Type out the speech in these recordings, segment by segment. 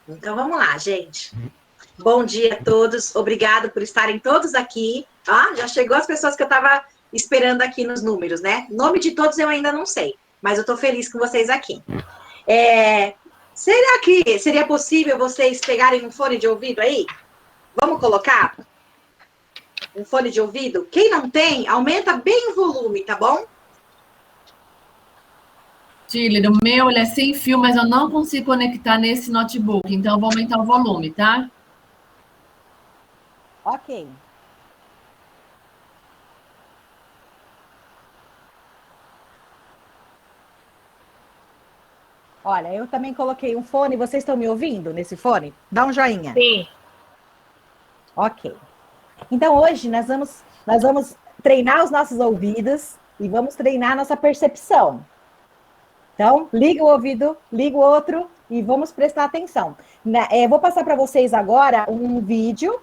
Então vamos lá, gente. Bom dia a todos. Obrigado por estarem todos aqui. Ah, já chegou as pessoas que eu estava esperando aqui nos números, né? O nome de todos eu ainda não sei, mas eu estou feliz com vocês aqui. Será que seria possível vocês pegarem um fone de ouvido aí? Vamos colocar um fone de ouvido? Quem não tem, aumenta bem o volume, tá bom? Tiller, o meu ele é sem fio, mas eu não consigo conectar nesse notebook, então eu vou aumentar o volume, tá? Ok. Olha, eu também coloquei um fone. Vocês estão me ouvindo nesse fone? Dá um joinha. Sim. Ok. Então, hoje nós vamos treinar os nossos ouvidos e vamos treinar a nossa percepção. Então, liga o ouvido, liga o outro e vamos prestar atenção. Vou passar para vocês agora um vídeo,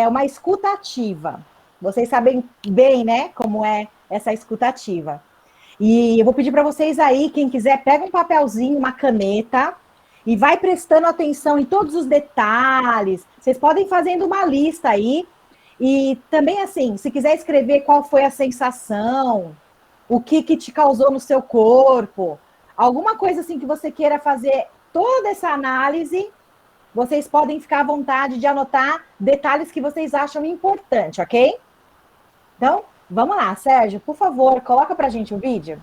uma escuta ativa. Vocês sabem bem, né, como é essa escuta ativa. E eu vou pedir para vocês aí, quem quiser, pega um papelzinho, uma caneta e vai prestando atenção em todos os detalhes. Vocês podem fazendo uma lista aí. E também, assim, se quiser escrever qual foi a sensação, o que te causou no seu corpo, alguma coisa assim que você queira fazer toda essa análise, vocês podem ficar à vontade de anotar detalhes que vocês acham importante, ok? Então, vamos lá, Sérgio, por favor, coloca pra gente o vídeo.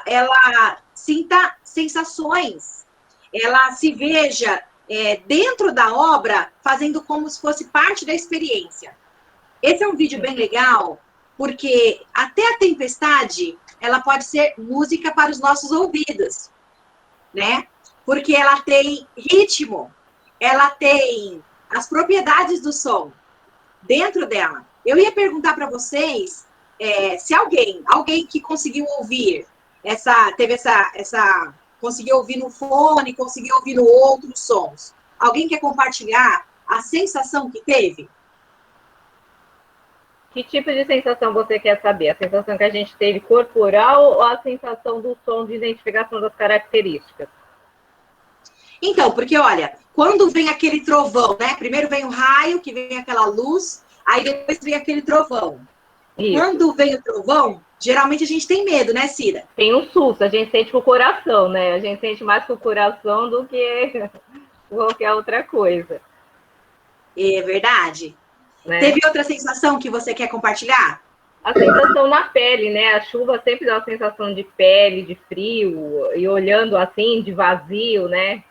Ela sinta sensações, ela se veja dentro da obra, fazendo como se fosse parte da experiência. Esse é um vídeo bem legal, porque até a tempestade, ela pode ser música para os nossos ouvidos, né? Porque ela tem ritmo, ela tem as propriedades do som dentro dela. Eu ia perguntar para vocês se alguém que conseguiu ouvir conseguiu ouvir no fone, conseguiu ouvir no outros sons. Alguém quer compartilhar a sensação que teve? Que tipo de sensação você quer saber? A sensação que a gente teve corporal ou a sensação do som de identificação das características? Então, porque olha, quando vem aquele trovão, né? Primeiro vem o raio, que vem aquela luz, aí depois vem aquele trovão. Isso. Quando vem o trovão, geralmente a gente tem medo, né, Cida? Tem um susto, a gente sente com o coração, né? A gente sente mais com o coração do que qualquer outra coisa. É verdade. Né? Teve outra sensação que você quer compartilhar? A sensação na pele, né? A chuva sempre dá uma sensação de pele, de frio, e olhando assim, de vazio, né?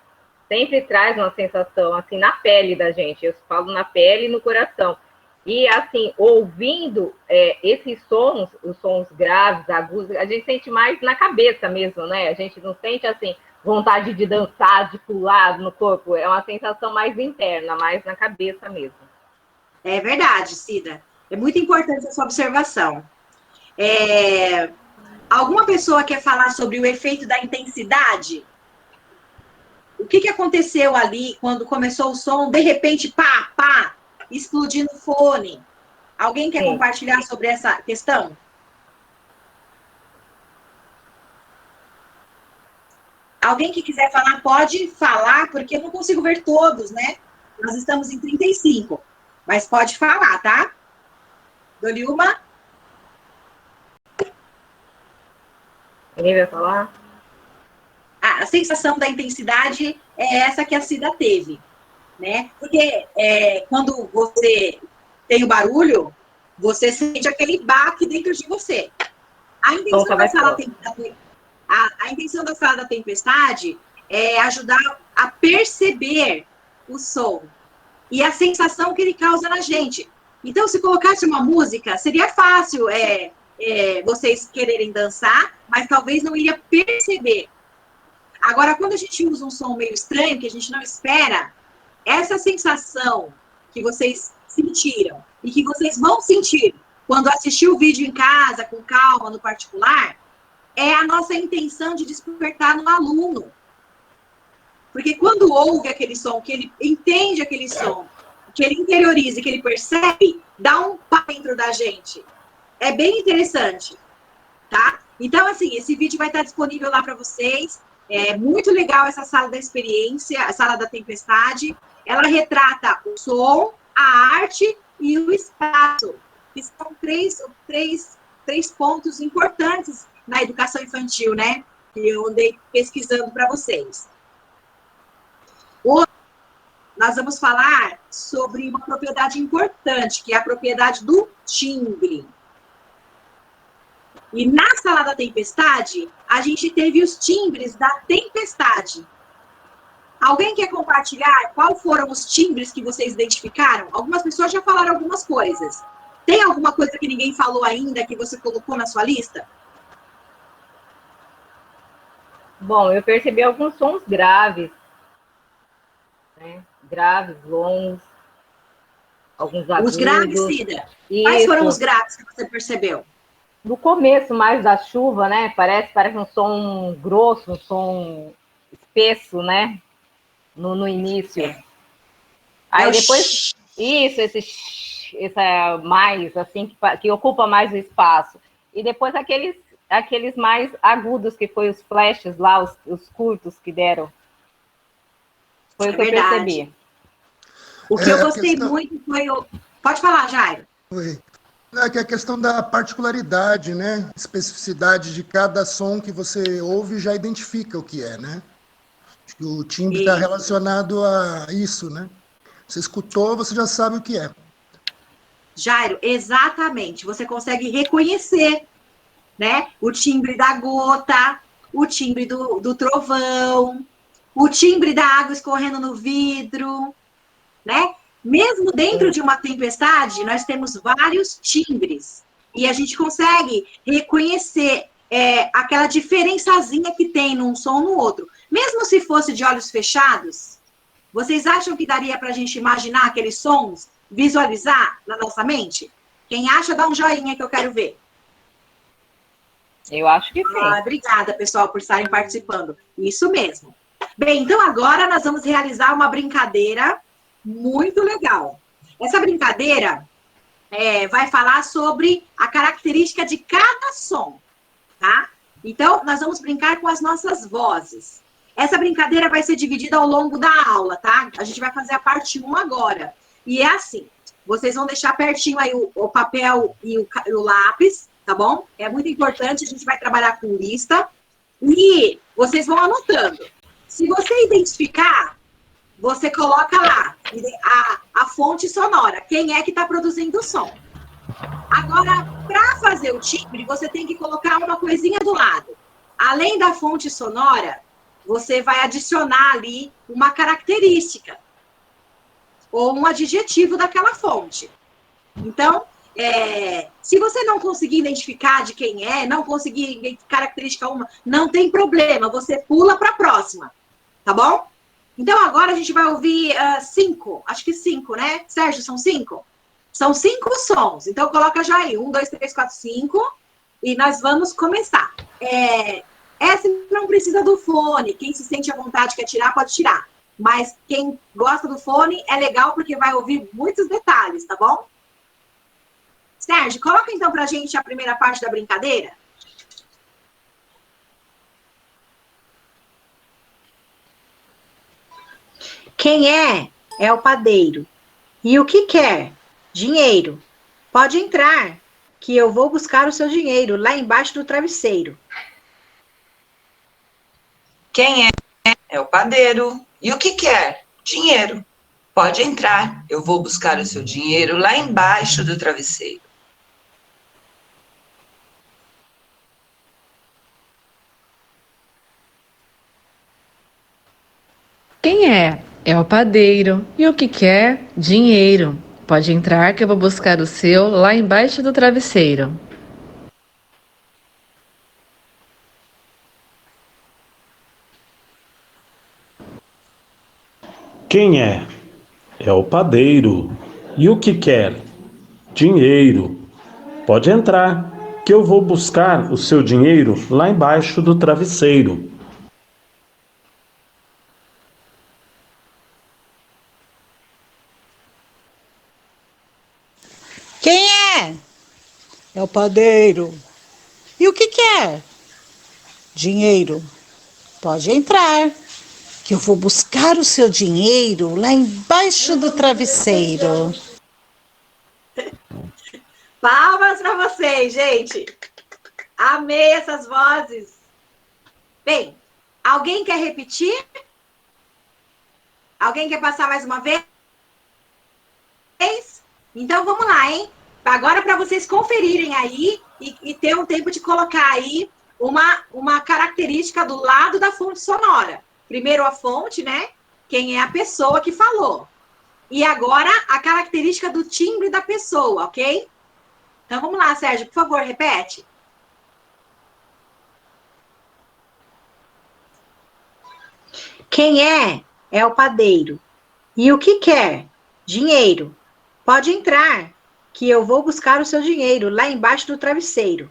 Sempre traz uma sensação assim na pele da gente. Eu falo na pele e no coração. E assim, ouvindo esses sons, os sons graves, agudos, a gente sente mais na cabeça mesmo, né? A gente não sente assim vontade de dançar, de pular no corpo. É uma sensação mais interna, mais na cabeça mesmo. É verdade, Cida. É muito importante essa observação. Alguma pessoa quer falar sobre o efeito da intensidade? O que aconteceu ali quando começou o som, de repente, pá, pá, explodindo o fone? Alguém quer compartilhar sobre essa questão? Alguém que quiser falar, pode falar, porque eu não consigo ver todos, né? Nós estamos em 35, mas pode falar, tá? Doliuma? Ninguém vai falar? A sensação da intensidade é essa que a Cida teve, né? Porque quando você tem o barulho, você sente aquele baque dentro de você. A intenção da sala da tempestade é ajudar a perceber o som e a sensação que ele causa na gente. Então, se colocasse uma música, seria fácil vocês quererem dançar, mas talvez não iria perceber. Agora, quando a gente usa um som meio estranho, que a gente não espera, essa sensação que vocês sentiram e que vocês vão sentir quando assistir o vídeo em casa, com calma, no particular, é a nossa intenção de despertar no aluno. Porque quando ouve aquele som, que ele entende aquele som, que ele interioriza e que ele percebe, dá um pá dentro da gente. É bem interessante, tá? Então, assim, esse vídeo vai estar disponível lá para vocês. É muito legal essa sala da experiência, a sala da tempestade. Ela retrata o som, a arte e o espaço, que são três pontos importantes na educação infantil, né? Que eu andei pesquisando para vocês. Hoje, nós vamos falar sobre uma propriedade importante, que é a propriedade do timbre. E na sala da tempestade, a gente teve os timbres da tempestade. Alguém quer compartilhar quais foram os timbres que vocês identificaram? Algumas pessoas já falaram algumas coisas. Tem alguma coisa que ninguém falou ainda que você colocou na sua lista? Bom, eu percebi alguns sons graves, né? Graves, longos, alguns agudos. Os graves, Cida? Quais foram os graves que você percebeu? No começo mais da chuva, né? Parece um som grosso, um som espesso, né? No início. Aí depois, esse mais, assim, que ocupa mais o espaço. E depois aqueles mais agudos, que foi os flashes lá, os curtos que deram. Foi o que eu percebi. O que eu gostei muito foi o... Pode falar, Jairo. Oi. Que é a questão da particularidade, né? Especificidade de cada som que você ouve já identifica o que é, né? Acho que o timbre está relacionado a isso, né? Você escutou, você já sabe o que é. Jairo, exatamente. Você consegue reconhecer, né? O timbre da gota, o timbre do trovão, o timbre da água escorrendo no vidro, né? Mesmo dentro de uma tempestade, nós temos vários timbres. E a gente consegue reconhecer aquela diferençazinha que tem num som no outro. Mesmo se fosse de olhos fechados, vocês acham que daria para a gente imaginar aqueles sons, visualizar na nossa mente? Quem acha, dá um joinha que eu quero ver. Eu acho que sim. Obrigada, pessoal, por estarem participando. Isso mesmo. Bem, então agora nós vamos realizar uma brincadeira Muito legal. Essa brincadeira vai falar sobre a característica de cada som, tá? Então, nós vamos brincar com as nossas vozes. Essa brincadeira vai ser dividida ao longo da aula, tá? A gente vai fazer a parte 1 agora. E é assim, vocês vão deixar pertinho aí o papel e o lápis, tá bom? É muito importante, a gente vai trabalhar com lista. E vocês vão anotando. Se você identificar, você coloca lá a fonte sonora. Quem é que está produzindo o som? Agora, para fazer o timbre, você tem que colocar uma coisinha do lado. Além da fonte sonora, você vai adicionar ali uma característica ou um adjetivo daquela fonte. Então, se você não conseguir identificar de quem é, não conseguir característica uma, não tem problema, você pula para a próxima, tá bom? Então, agora a gente vai ouvir 5, acho que 5, né? Sérgio, são 5? São 5 sons, então coloca já aí, 1, 2, 3, 4, 5, e nós vamos começar. Essa não precisa do fone, quem se sente à vontade, quer tirar, pode tirar. Mas quem gosta do fone, é legal porque vai ouvir muitos detalhes, tá bom? Sérgio, coloca então pra gente a primeira parte da brincadeira. Quem é o padeiro. E o que quer? Dinheiro. Pode entrar, que eu vou buscar o seu dinheiro lá embaixo do travesseiro. Quem é o padeiro. E o que quer? Dinheiro. Pode entrar, eu vou buscar o seu dinheiro lá embaixo do travesseiro. Quem é? É o padeiro. E o que quer? Dinheiro. Pode entrar que eu vou buscar o seu lá embaixo do travesseiro. Quem é? É o padeiro. E o que quer? Dinheiro. Pode entrar, que eu vou buscar o seu dinheiro lá embaixo do travesseiro. Quem é? É o padeiro. E o que quer? Dinheiro. Pode entrar, que eu vou buscar o seu dinheiro lá embaixo do travesseiro. Palmas para vocês, gente. Amei essas vozes. Bem, alguém quer repetir? Alguém quer passar mais uma vez? Então, vamos lá, hein? Agora, para vocês conferirem aí e ter um tempo de colocar aí uma característica do lado da fonte sonora. Primeiro a fonte, né? Quem é a pessoa que falou. E agora a característica do timbre da pessoa, ok? Então, vamos lá, Sérgio, por favor, repete. Quem é o padeiro. E o que quer? Dinheiro. Pode entrar, que eu vou buscar o seu dinheiro lá embaixo do travesseiro.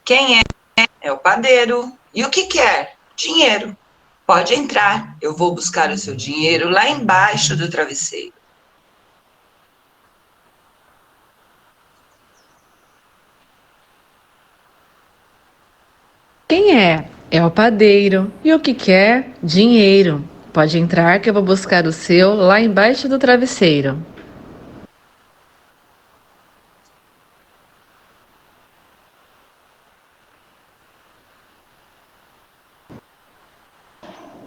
Quem é? É o padeiro. E o que quer? Dinheiro. Pode entrar, eu vou buscar o seu dinheiro lá embaixo do travesseiro. Quem é? É o padeiro. E o que quer? Dinheiro. Pode entrar que eu vou buscar o seu lá embaixo do travesseiro.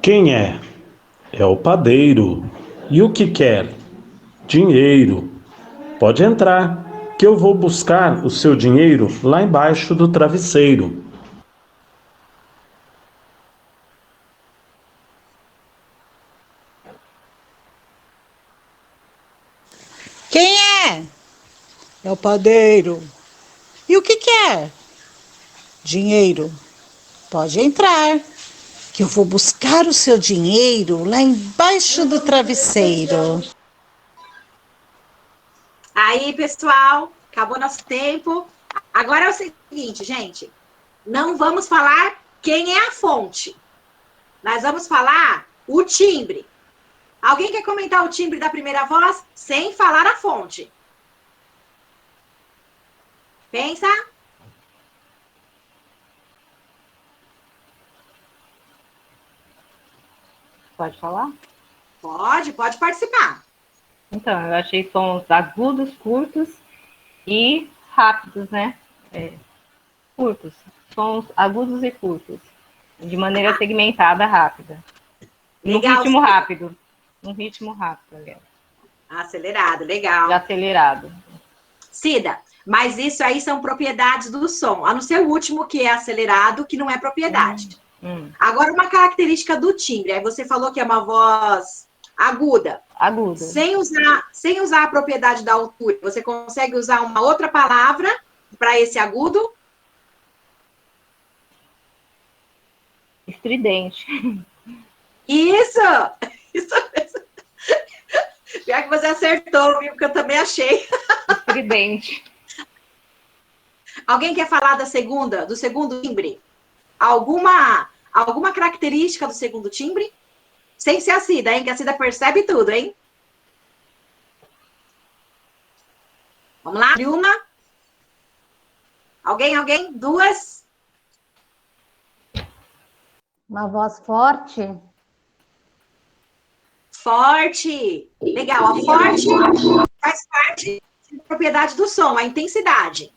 Quem é? É o padeiro. E o que quer? Dinheiro. Pode entrar, que eu vou buscar o seu dinheiro lá embaixo do travesseiro. Quem é? É o padeiro. E o que quer? Dinheiro. Pode entrar, que eu vou buscar o seu dinheiro lá embaixo do travesseiro. Aí, pessoal, acabou nosso tempo. Agora é o seguinte, gente. não vamos falar quem é a fonte. Nós vamos falar o timbre. Alguém quer comentar o timbre da primeira voz sem falar a fonte? Pensa. Pode falar? Pode participar. Então, eu achei sons agudos, curtos e rápidos, né? Curtos. Sons agudos e curtos. De maneira segmentada, rápida. Legal. Num ritmo rápido, aliás. Acelerado, legal. De acelerado. Cida, mas isso aí são propriedades do som. A não ser o último, que é acelerado, que não é propriedade. Agora, uma característica do timbre. Aí você falou que é uma voz aguda. Aguda. Sem usar a propriedade da altura, você consegue usar uma outra palavra para esse agudo? Estridente. Isso mesmo. Pior que você acertou, viu? Porque eu também achei. Estridente. Alguém quer falar do segundo timbre? Alguma característica do segundo timbre? Sem ser a Cida, hein? Que a Cida percebe tudo, hein? Vamos lá? Uma. Alguém? Duas. Uma voz forte. Forte. Legal. A forte faz parte da propriedade do som, a intensidade.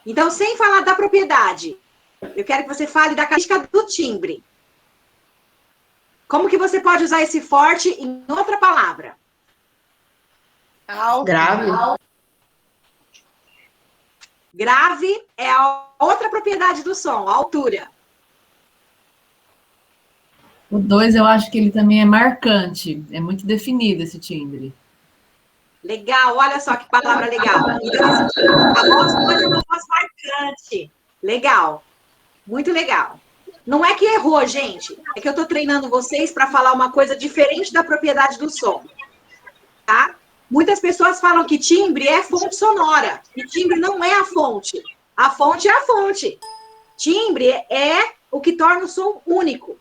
Então, sem falar da propriedade, eu quero que você fale da característica do timbre. Como que você pode usar esse forte em outra palavra? Grave. Grave é a outra propriedade do som, a altura. O 2, eu acho que ele também é marcante. É muito definido esse timbre. Legal, olha só que palavra legal. Então, a voz pode é uma voz marcante. Legal. Muito legal. Não é que errou, gente. É que eu estou treinando vocês para falar uma coisa diferente da propriedade do som. Tá? Muitas pessoas falam que timbre é fonte sonora. E timbre não é a fonte. A fonte é a fonte. Timbre é o que torna o som único.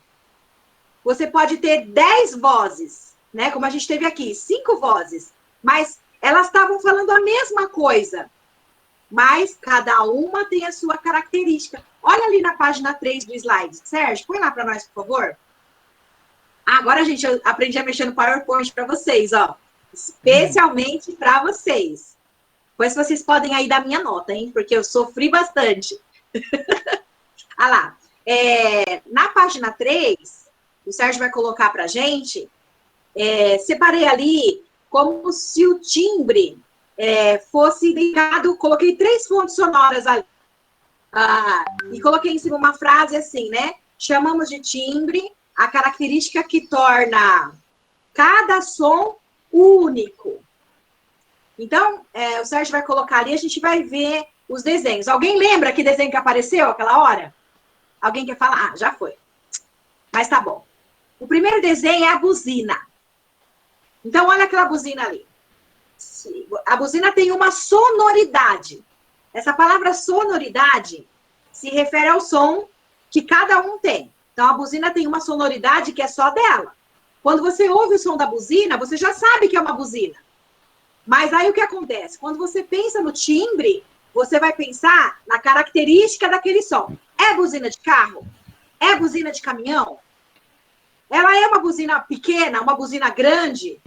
Você pode ter 10 vozes, né? Como a gente teve aqui, 5 vozes. Mas elas estavam falando a mesma coisa. Mas cada uma tem a sua característica. Olha ali na página 3 do slide. Sérgio, põe lá para nós, por favor. Agora, gente, eu aprendi a mexer no PowerPoint para vocês, ó. Especialmente para vocês. Pois vocês podem aí dar minha nota, hein? Porque eu sofri bastante. Ah lá. Na página 3, o Sérgio vai colocar para a gente, separei ali como se o timbre fosse ligado, coloquei 3 fontes sonoras ali. E coloquei em cima uma frase assim, né? Chamamos de timbre a característica que torna cada som único. Então, o Sérgio vai colocar ali, a gente vai ver os desenhos. Alguém lembra que desenho que apareceu aquela hora? Alguém quer falar? Já foi. Mas tá bom. O primeiro desenho é a buzina. Então, olha aquela buzina ali. A buzina tem uma sonoridade. Essa palavra sonoridade se refere ao som que cada um tem. Então, a buzina tem uma sonoridade que é só dela. Quando você ouve o som da buzina, você já sabe que é uma buzina. Mas aí o que acontece? Quando você pensa no timbre, você vai pensar na característica daquele som. É buzina de carro? É buzina de caminhão? Ela é uma buzina pequena, uma buzina grande?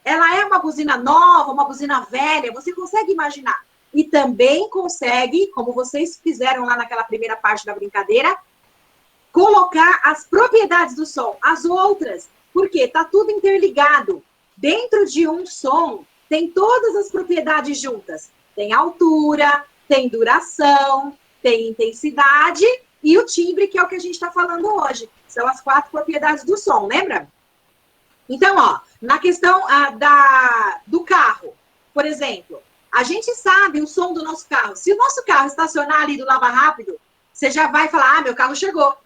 Ela é uma buzina nova, uma buzina velha? Você consegue imaginar? E também consegue, como vocês fizeram lá naquela primeira parte da brincadeira, colocar as propriedades do som, as outras. Porque está tudo interligado. Dentro de um som, tem todas as propriedades juntas. Tem altura, tem duração, tem intensidade e o timbre, que é o que a gente está falando hoje. São as 4 propriedades do som, lembra? Então, ó, na questão do carro, por exemplo, a gente sabe o som do nosso carro. Se o nosso carro estacionar ali do Lava Rápido, você já vai falar, meu carro chegou.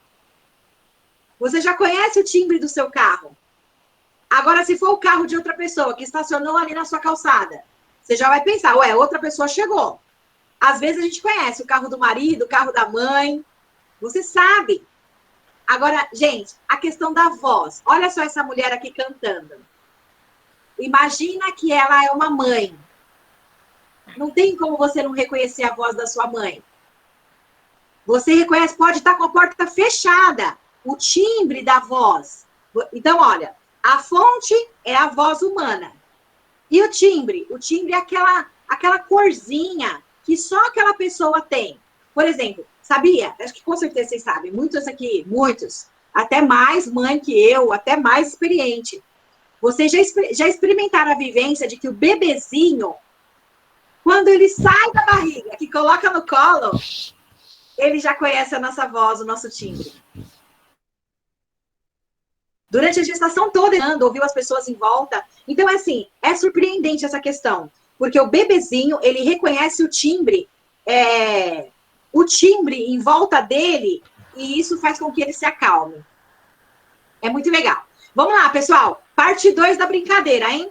Você já conhece o timbre do seu carro. Agora, se for o carro de outra pessoa que estacionou ali na sua calçada, você já vai pensar, outra pessoa chegou. Às vezes a gente conhece o carro do marido, o carro da mãe, Você sabe. Agora, gente, a questão da voz. Olha só essa mulher aqui cantando. Imagina que ela é uma mãe. Não tem como você não reconhecer a voz da sua mãe. Você reconhece, pode estar com a porta fechada, o timbre da voz. Então, olha, a fonte é a voz humana. E o timbre? O timbre é aquela corzinha que só aquela pessoa tem. Por exemplo, sabia? Acho que com certeza vocês sabem, muitos, até mais mãe que eu, até mais experiente. Vocês já experimentaram a vivência de que o bebezinho, quando ele sai da barriga, que coloca no colo, ele já conhece a nossa voz, o nosso timbre. Durante a gestação toda, ele ouviu as pessoas em volta. Então, assim, é surpreendente essa questão. Porque o bebezinho, ele reconhece o timbre em volta dele, e isso faz com que ele se acalme. É muito legal. Vamos lá, pessoal. Parte 2 da brincadeira, hein?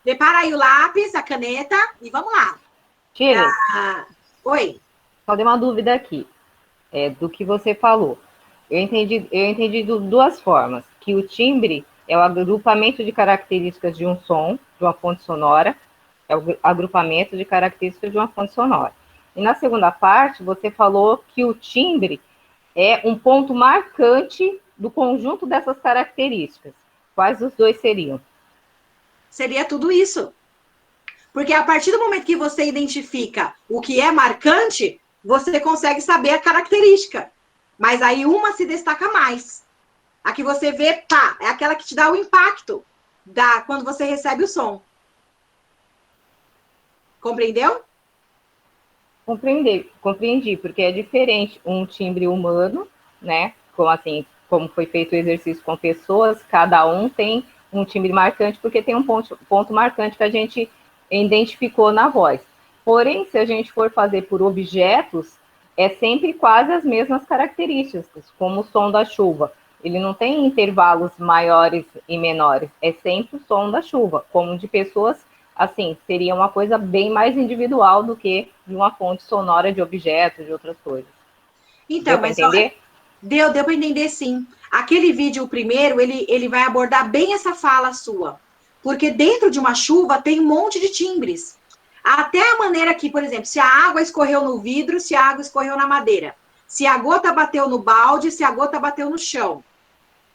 Prepara aí o lápis, a caneta, e vamos lá. Tire. Oi. Só dei uma dúvida aqui, do que você falou. Eu entendi de duas formas, que o timbre é o agrupamento de características de um som, de uma fonte sonora, é o agrupamento de características de uma fonte sonora. E na segunda parte, você falou que o timbre é um ponto marcante do conjunto dessas características. Quais os dois seriam? Seria tudo isso. Porque a partir do momento que você identifica o que é marcante, você consegue saber a característica. Mas aí uma se destaca mais. A que você vê, pá, é aquela que te dá o impacto quando você recebe o som. Compreendeu? Compreendi, porque é diferente um timbre humano, né? Como foi feito o exercício com pessoas, cada um tem um timbre marcante, porque tem um ponto marcante que a gente identificou na voz. Porém, se a gente for fazer por objetos, é sempre quase as mesmas características, como o som da chuva. Ele não tem intervalos maiores e menores, é sempre o som da chuva, como de pessoas, assim, seria uma coisa bem mais individual do que de uma fonte sonora de objetos, de outras coisas. Então, deu para entender? Deu para entender, sim. Aquele vídeo, o primeiro, ele vai abordar bem essa fala sua. Porque dentro de uma chuva tem um monte de timbres. Até a maneira que, por exemplo, se a água escorreu no vidro, se a água escorreu na madeira. Se a gota bateu no balde, se a gota bateu no chão.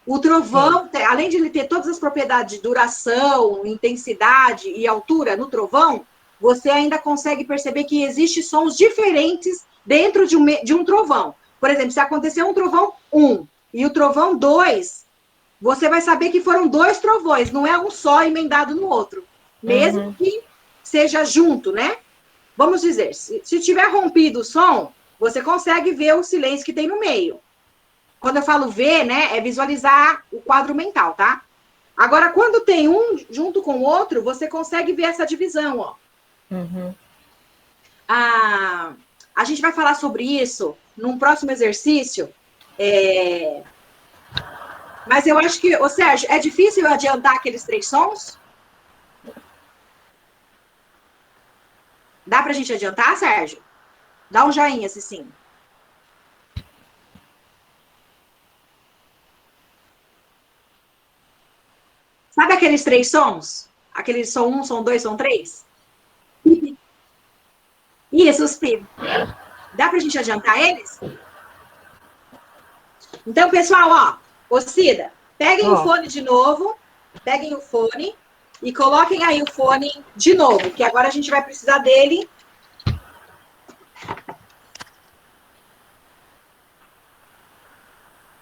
O trovão, além de ele ter todas as propriedades de duração, intensidade e altura no trovão, você ainda consegue perceber que existem sons diferentes dentro de um trovão. Por exemplo, se acontecer um trovão 1 e o trovão 2, você vai saber que foram 2 trovões, não é um só emendado no outro. Mesmo que seja junto, né? Vamos dizer, se tiver rompido o som, você consegue ver o silêncio que tem no meio. Quando eu falo ver, né, é visualizar o quadro mental, tá? Agora, quando tem um junto com o outro, você consegue ver essa divisão, ó. A gente vai falar sobre isso num próximo exercício. Mas eu acho que, ô Sérgio, é difícil eu adiantar aqueles 3 sons? Dá pra gente adiantar, Sérgio? Dá um joinha, se sim. Sabe aqueles 3 sons? Aquele som 1, som 2, som 3? Isso, os pi. Dá pra gente adiantar eles? Então, pessoal, ó, Cida, peguem o fone de novo, peguem o fone e coloquem aí o fone de novo, que agora a gente vai precisar dele.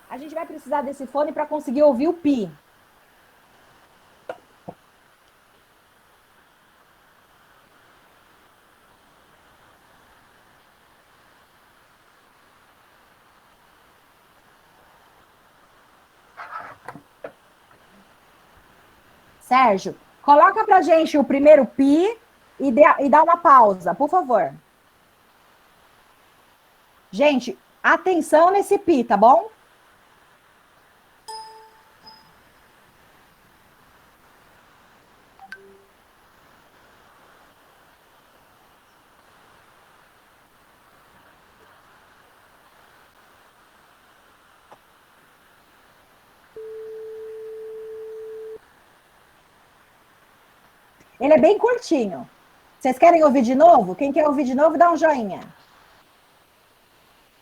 A gente vai precisar desse fone para conseguir ouvir o pi. Sérgio, coloca pra gente o primeiro pi e dá uma pausa, por favor. Gente, atenção nesse pi, tá bom? Ele é bem curtinho. Vocês querem ouvir de novo? Quem quer ouvir de novo, dá um joinha.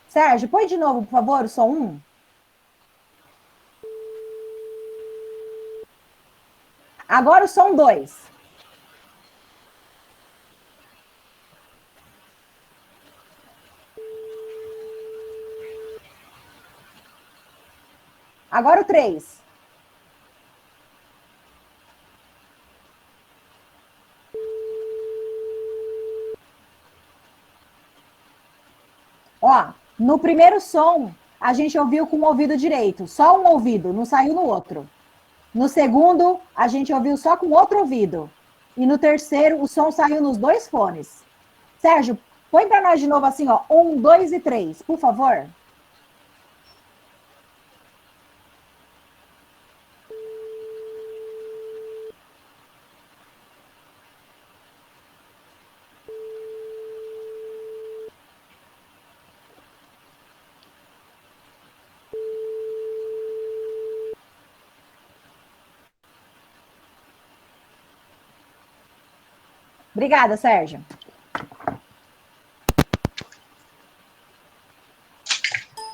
Sérgio, põe de novo, por favor, o som 1. Agora o som 2. Agora o 3. Ó, no primeiro som, a gente ouviu com o ouvido direito, só um ouvido, não saiu no outro. No segundo, a gente ouviu só com outro ouvido. E no terceiro, o som saiu nos 2 fones. Sérgio, põe para nós de novo assim, ó, 1, 2 e 3, por favor. Obrigada, Sérgio.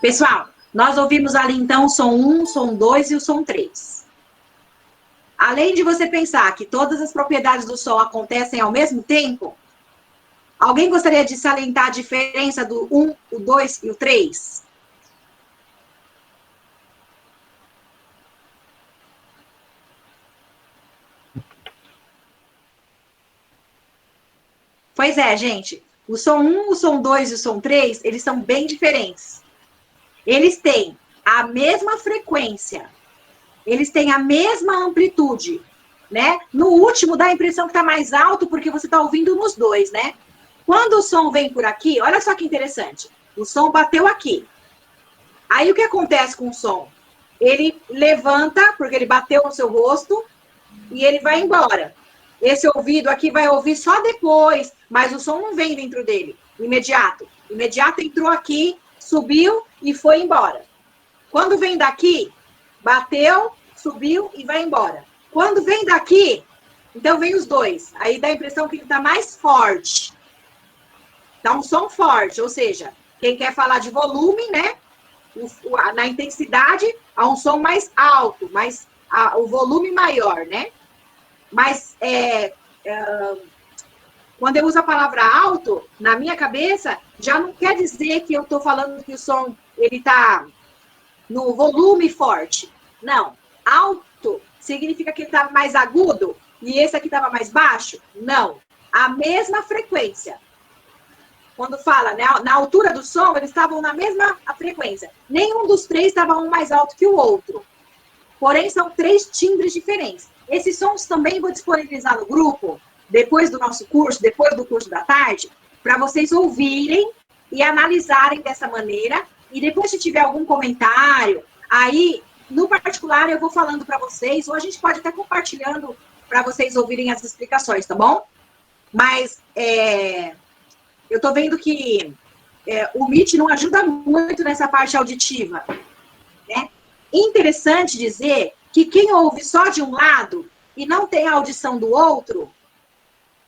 Pessoal, nós ouvimos ali, então, o som 1, o som 2 e o som 3. Além de você pensar que todas as propriedades do som acontecem ao mesmo tempo, alguém gostaria de salientar a diferença do 1, o 2 e o 3? Pois é, gente. O som 1, o som 2 e o som 3, eles são bem diferentes. Eles têm a mesma frequência. Eles têm a mesma amplitude, né? No último dá a impressão que está mais alto porque você está ouvindo nos dois, né? Quando o som vem por aqui, olha só que interessante. O som bateu aqui. Aí o que acontece com o som? Ele levanta, porque ele bateu no seu rosto, e ele vai embora. Esse ouvido aqui vai ouvir só depois, mas o som não vem dentro dele, imediato. Imediato entrou aqui, subiu e foi embora. Quando vem daqui, bateu, subiu e vai embora. Quando vem daqui, então vem os dois. Aí dá a impressão que ele está mais forte. Tá um som forte, ou seja, quem quer falar de volume, né? Na intensidade, há um som mais alto, o volume maior, né? Mas quando eu uso a palavra alto, na minha cabeça, já não quer dizer que eu estou falando que o som ele está no volume forte. Não. Alto significa que ele está mais agudo e esse aqui estava mais baixo? Não. A mesma frequência. Quando fala, né, na altura do som, eles estavam na mesma frequência. Nenhum dos três estava um mais alto que o outro. Porém, são 3 timbres diferentes. Esses sons também vou disponibilizar no grupo, depois do nosso curso, depois do curso da tarde, para vocês ouvirem e analisarem dessa maneira. E depois, se tiver algum comentário, aí, no particular, eu vou falando para vocês, ou a gente pode até compartilhando para vocês ouvirem as explicações, tá bom? Mas eu tô vendo que o Meet não ajuda muito nessa parte auditiva, né? Interessante dizer que quem ouve só de um lado e não tem a audição do outro,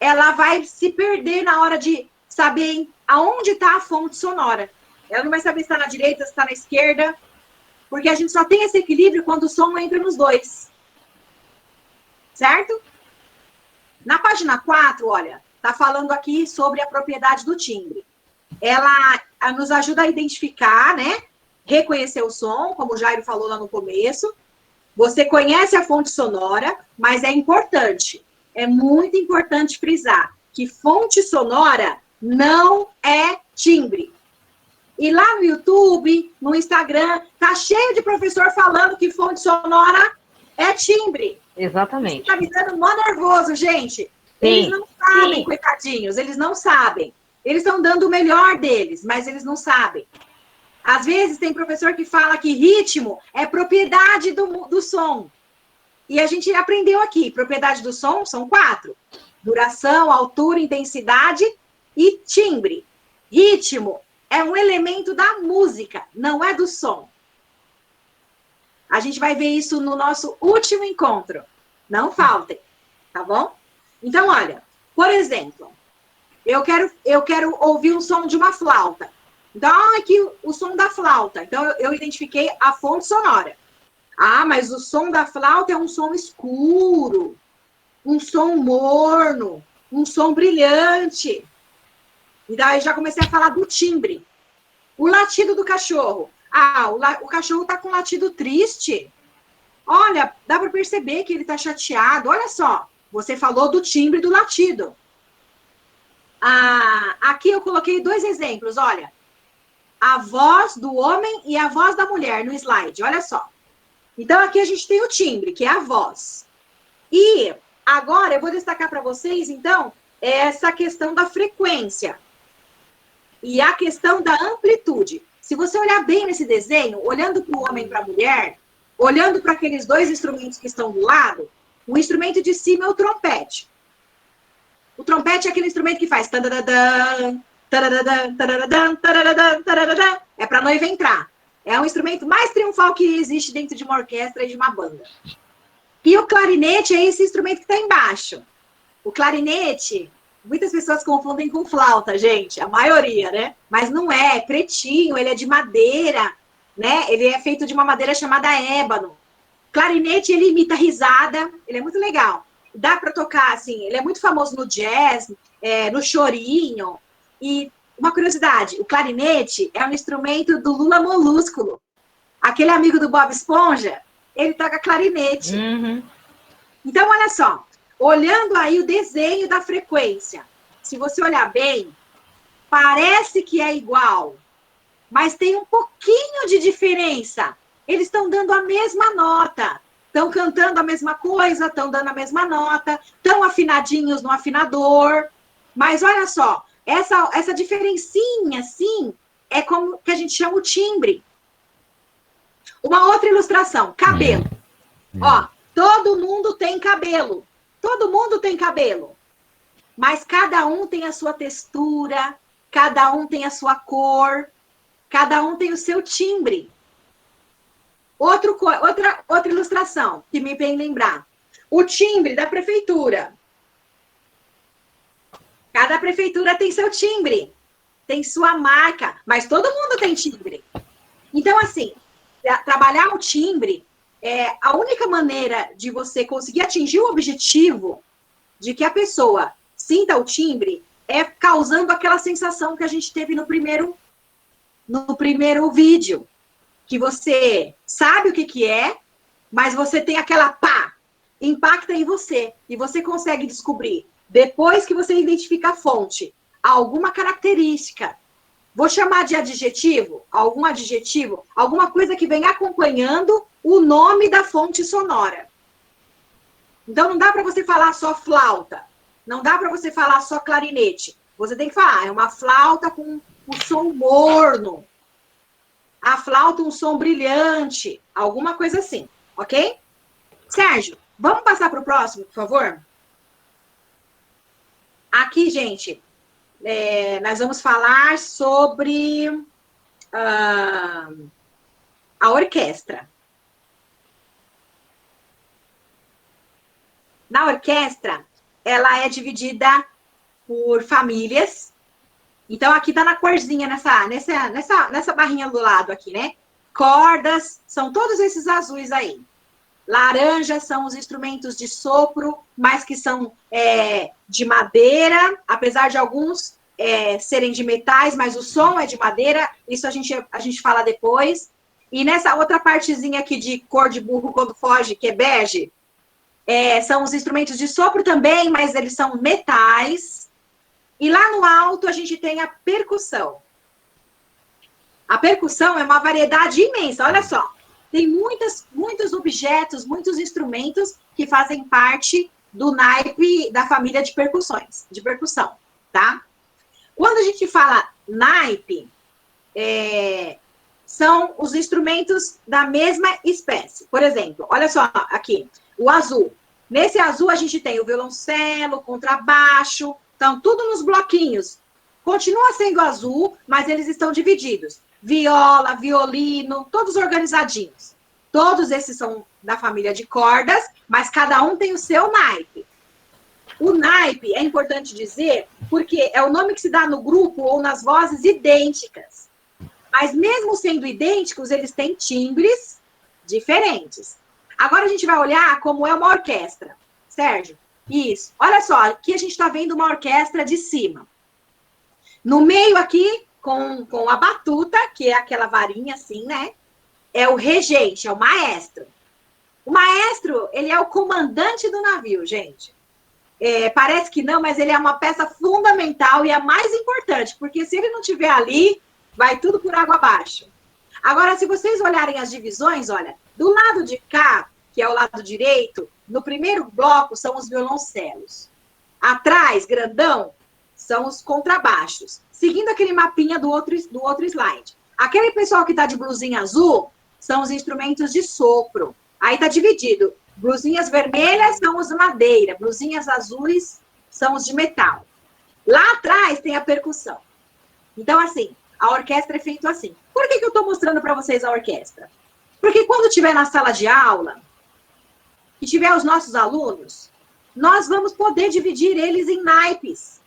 ela vai se perder na hora de saber aonde está a fonte sonora. Ela não vai saber se está na direita, se está na esquerda, porque a gente só tem esse equilíbrio quando o som entra nos dois. Certo? Na página 4, olha, está falando aqui sobre a propriedade do timbre. Ela nos ajuda a identificar, né? Reconhecer o som, como o Jairo falou lá no começo. Você conhece a fonte sonora, mas é importante, é muito importante frisar que fonte sonora não é timbre. E lá no YouTube, no Instagram, tá cheio de professor falando que fonte sonora é timbre. Exatamente. Tá me dando mó nervoso, gente. Eles não sabem, coitadinhos, eles não sabem. Eles estão dando o melhor deles, mas eles não sabem. Às vezes tem professor que fala que ritmo é propriedade do som. E a gente aprendeu aqui, propriedade do som são 4. Duração, altura, intensidade e timbre. Ritmo é um elemento da música, não é do som. A gente vai ver isso no nosso último encontro. Não faltem, tá bom? Então, olha, por exemplo, eu quero ouvir o som de uma flauta. Então, aqui o som da flauta. Então, eu identifiquei a fonte sonora. Ah, mas o som da flauta é um som escuro, um som morno, um som brilhante. E daí já comecei a falar do timbre. O latido do cachorro. Ah, o cachorro tá com um latido triste. Olha, dá para perceber que ele tá chateado. Olha só, você falou do timbre do latido. Ah, aqui eu coloquei 2 exemplos, olha. A voz do homem e a voz da mulher no slide, olha só. Então, aqui a gente tem o timbre, que é a voz. E agora eu vou destacar para vocês, então, essa questão da frequência. E a questão da amplitude. Se você olhar bem nesse desenho, olhando para o homem e para a mulher, olhando para aqueles 2 instrumentos que estão do lado, o instrumento de cima é o trompete. O trompete é aquele instrumento que faz... Tadadadã, tadadadã, tadadadã, tadadadã, tadadadã. É para a noiva entrar. É o instrumento mais triunfal que existe dentro de uma orquestra e de uma banda. E o clarinete é esse instrumento que está embaixo. O clarinete, muitas pessoas confundem com flauta, gente. A maioria, né? Mas não é pretinho, ele é de madeira, né? Ele é feito de uma madeira chamada ébano. Clarinete, ele imita risada, ele é muito legal. Dá para tocar, assim, ele é muito famoso no jazz, no chorinho. E uma curiosidade, o clarinete é um instrumento do Lula Molúsculo. Aquele amigo do Bob Esponja, ele toca clarinete. Uhum. Então, olha só, olhando aí o desenho da frequência, se você olhar bem, parece que é igual, mas tem um pouquinho de diferença. Eles estão dando a mesma nota, estão cantando a mesma coisa, estão dando a mesma nota, estão afinadinhos no afinador, mas olha só, essa diferencinha, assim, é como que a gente chama o timbre. Uma outra ilustração, cabelo. Ó, todo mundo tem cabelo. Todo mundo tem cabelo. Mas cada um tem a sua textura, cada um tem a sua cor, cada um tem o seu timbre. Outra ilustração que me vem lembrar. O timbre da prefeitura. Cada prefeitura tem seu timbre, tem sua marca, mas todo mundo tem timbre. Então, assim, trabalhar o timbre é a única maneira de você conseguir atingir o objetivo de que a pessoa sinta o timbre é causando aquela sensação que a gente teve no primeiro vídeo, que você sabe o que é, mas você tem aquela pá, impacta em você, e você consegue descobrir, depois que você identifica a fonte, alguma característica, vou chamar de adjetivo, alguma coisa que vem acompanhando o nome da fonte sonora. Então, não dá para você falar só flauta, não dá para você falar só clarinete. Você tem que falar, é uma flauta com um som morno, a flauta um som brilhante, alguma coisa assim, ok? Sérgio, vamos passar para o próximo, por favor? Aqui, gente, nós vamos falar sobre a orquestra. Na orquestra, ela é dividida por famílias. Então, aqui tá na corzinha, nessa barrinha do lado aqui, né? Cordas, são todos esses azuis aí. Laranja são os instrumentos de sopro, mas que são de madeira, apesar de alguns serem de metais, mas o som é de madeira, isso a gente fala depois. E nessa outra partezinha aqui de cor de burro quando foge, que é bege, são os instrumentos de sopro também, mas eles são metais. E lá no alto a gente tem a percussão. A percussão é uma variedade imensa, olha só. Tem muitos objetos, muitos instrumentos que fazem parte do naipe da família de percussão, tá? Quando a gente fala naipe, são os instrumentos da mesma espécie. Por exemplo, olha só aqui, o azul. Nesse azul a gente tem o violoncelo, o contrabaixo, estão tudo nos bloquinhos. Continua sendo azul, mas eles estão divididos. Viola, violino, todos organizadinhos. Todos esses são da família de cordas, mas cada um tem o seu naipe. O naipe é importante dizer, porque é o nome que se dá no grupo ou nas vozes idênticas. Mas mesmo sendo idênticos, eles têm timbres diferentes. Agora a gente vai olhar como é uma orquestra. Sérgio, isso. Olha só, aqui a gente está vendo uma orquestra de cima. No meio aqui, com a batuta, que é aquela varinha assim, né? É o regente, é o maestro. O maestro, ele é o comandante do navio, gente. Parece que não, mas ele é uma peça fundamental e a mais importante, porque se ele não estiver ali, vai tudo por água abaixo. Agora, se vocês olharem as divisões, olha, do lado de cá, que é o lado direito, no primeiro bloco são os violoncelos. Atrás, grandão, são os contrabaixos. Seguindo aquele mapinha do outro slide. Aquele pessoal que está de blusinha azul são os instrumentos de sopro. Aí está dividido. Blusinhas vermelhas são os de madeira, blusinhas azuis são os de metal. Lá atrás tem a percussão. Então, assim, a orquestra é feita assim. Por que eu estou mostrando para vocês a orquestra? Porque quando estiver na sala de aula, e tiver os nossos alunos, nós vamos poder dividir eles em naipes.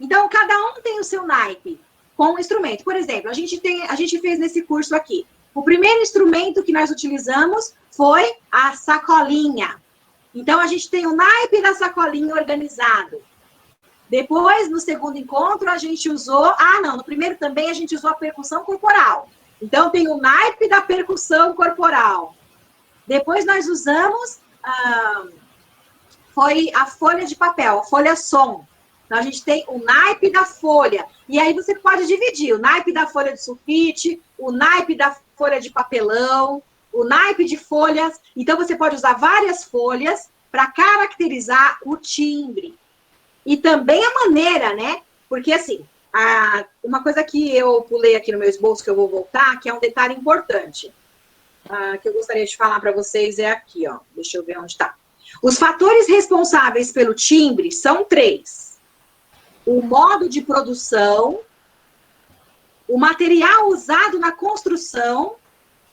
Então, cada um tem o seu naipe com o instrumento. Por exemplo, a gente fez nesse curso aqui. O primeiro instrumento que nós utilizamos foi a sacolinha. Então, a gente tem o naipe da sacolinha organizado. Depois, no segundo encontro, a gente usou... no primeiro também a gente usou a percussão corporal. Então, tem o naipe da percussão corporal. Depois, nós usamos... foi a folha de papel, a folha som. Então, a gente tem o naipe da folha. E aí, você pode dividir o naipe da folha de sulfite, o naipe da folha de papelão, o naipe de folhas. Então, você pode usar várias folhas para caracterizar o timbre. E também a maneira, né? Porque, assim, uma coisa que eu pulei aqui no meu esboço, que eu vou voltar, que é um detalhe importante, que eu gostaria de falar para vocês, é aqui, ó. Deixa eu ver onde está. Os fatores responsáveis pelo timbre são 3. O modo de produção, o material usado na construção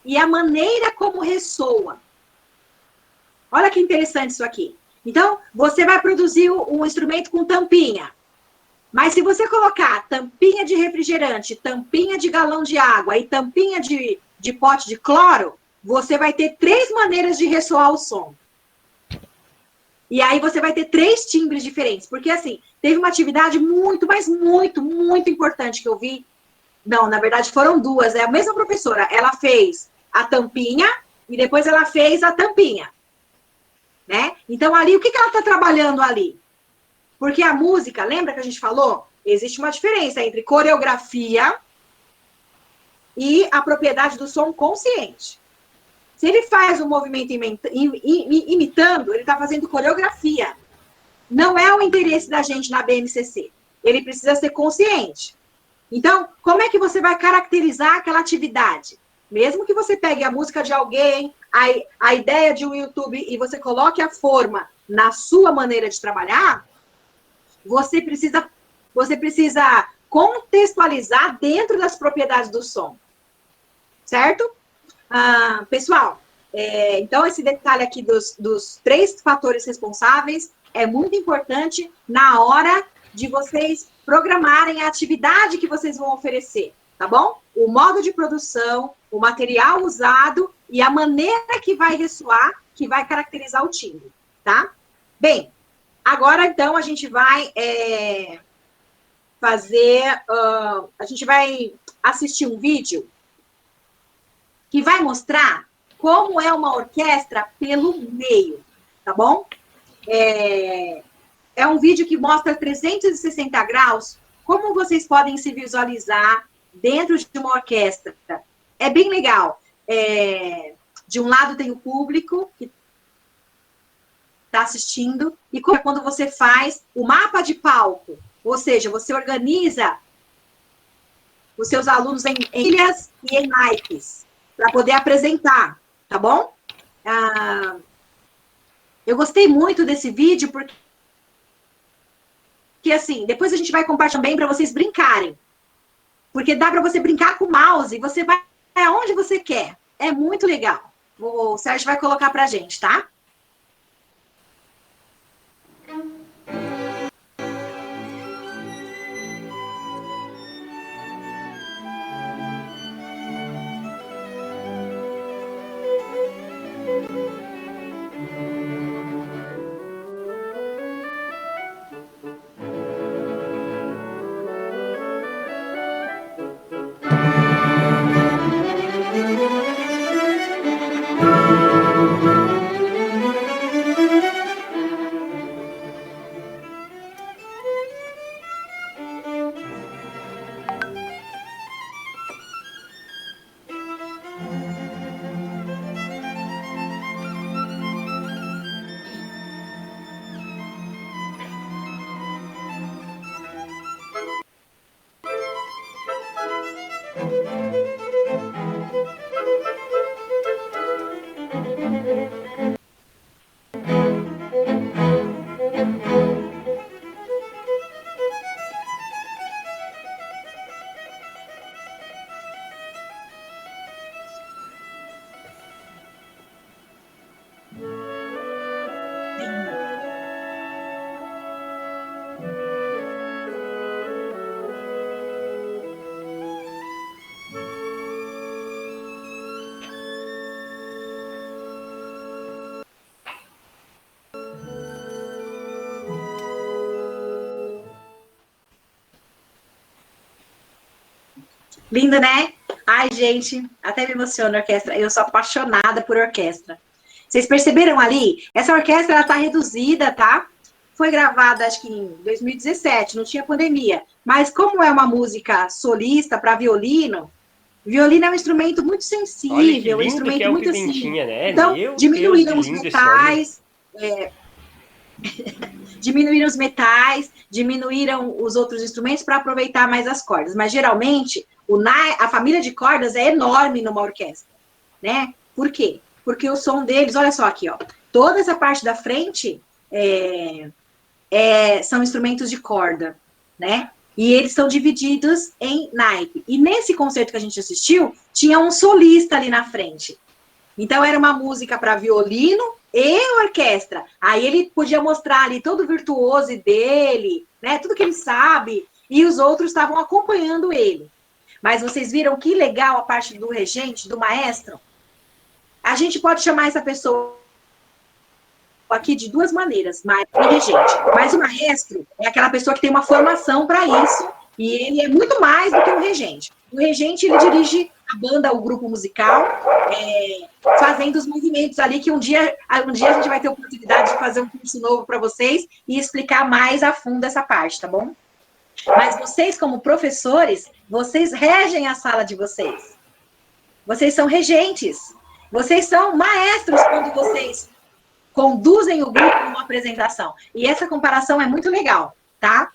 e a maneira como ressoa. Olha que interessante isso aqui. Então, você vai produzir um instrumento com tampinha. Mas se você colocar tampinha de refrigerante, tampinha de galão de água e tampinha de pote de cloro, você vai ter 3 maneiras de ressoar o som. E aí você vai ter 3 timbres diferentes. Porque, assim, teve uma atividade muito, mas muito, muito importante que eu vi. Não, na verdade foram 2. É a mesma professora. Ela fez a tampinha e depois ela fez a tampinha. Né? Então, ali, o que ela está trabalhando ali? Porque a música, lembra que a gente falou? Existe uma diferença entre coreografia e a propriedade do som consciente. Se ele faz um movimento imitando, ele está fazendo coreografia. Não é o interesse da gente na BNCC. Ele precisa ser consciente. Então, como é que você vai caracterizar aquela atividade? Mesmo que você pegue a música de alguém, a ideia de um YouTube e você coloque a forma na sua maneira de trabalhar, você precisa contextualizar dentro das propriedades do som. Certo? Pessoal, então esse detalhe aqui dos 3 fatores responsáveis é muito importante na hora de vocês programarem a atividade que vocês vão oferecer, tá bom? O modo de produção, o material usado e a maneira que vai ressoar, que vai caracterizar o timbre, tá? Bem, agora então a gente vai a gente vai assistir um vídeo que vai mostrar como é uma orquestra pelo meio, tá bom? É um vídeo que mostra 360 graus, como vocês podem se visualizar dentro de uma orquestra. É bem legal. De um lado tem o público que está assistindo, e quando você faz o mapa de palco, ou seja, você organiza os seus alunos em ilhas e em naipes, para poder apresentar, tá bom? Eu gostei muito desse vídeo, porque assim, depois a gente vai compartilhar também para vocês brincarem. Porque dá para você brincar com o mouse, e você vai aonde você quer. É muito legal. O Sérgio vai colocar para a gente, tá? Lindo, né? Ai, gente, até me emociona a orquestra. Eu sou apaixonada por orquestra. Vocês perceberam ali? Essa orquestra, ela tá reduzida, tá? Foi gravada, acho que em 2017, não tinha pandemia. Mas como é uma música solista para violino, violino é um instrumento muito sensível, um instrumento que é o muito Pimentinha, assim. né? Então, Meu diminuíram Deus, os lindo isso aí. metais, diminuíram os metais, diminuíram os outros instrumentos para aproveitar mais as cordas. Mas geralmente a família de cordas é enorme numa orquestra, né? Por quê? Porque o som deles, olha só aqui, ó, toda essa parte da frente são instrumentos de corda, né? E eles são divididos em naipe. E nesse concerto que a gente assistiu, tinha um solista ali na frente. Então, era uma música para violino e orquestra. Aí ele podia mostrar ali todo o virtuoso dele, né? Tudo que ele sabe. E os outros estavam acompanhando ele. Mas vocês viram que legal a parte do regente, do maestro? A gente pode chamar essa pessoa aqui de duas maneiras, maestro e regente. Mas o maestro é aquela pessoa que tem uma formação para isso, e ele é muito mais do que um regente. O regente, ele dirige a banda, o grupo musical, fazendo os movimentos ali, que um dia a gente vai ter a oportunidade de fazer um curso novo para vocês e explicar mais a fundo essa parte, tá bom? Mas vocês, como professores, vocês regem a sala de vocês. Vocês são regentes. Vocês são maestros quando vocês conduzem o grupo numa apresentação. E essa comparação é muito legal, tá?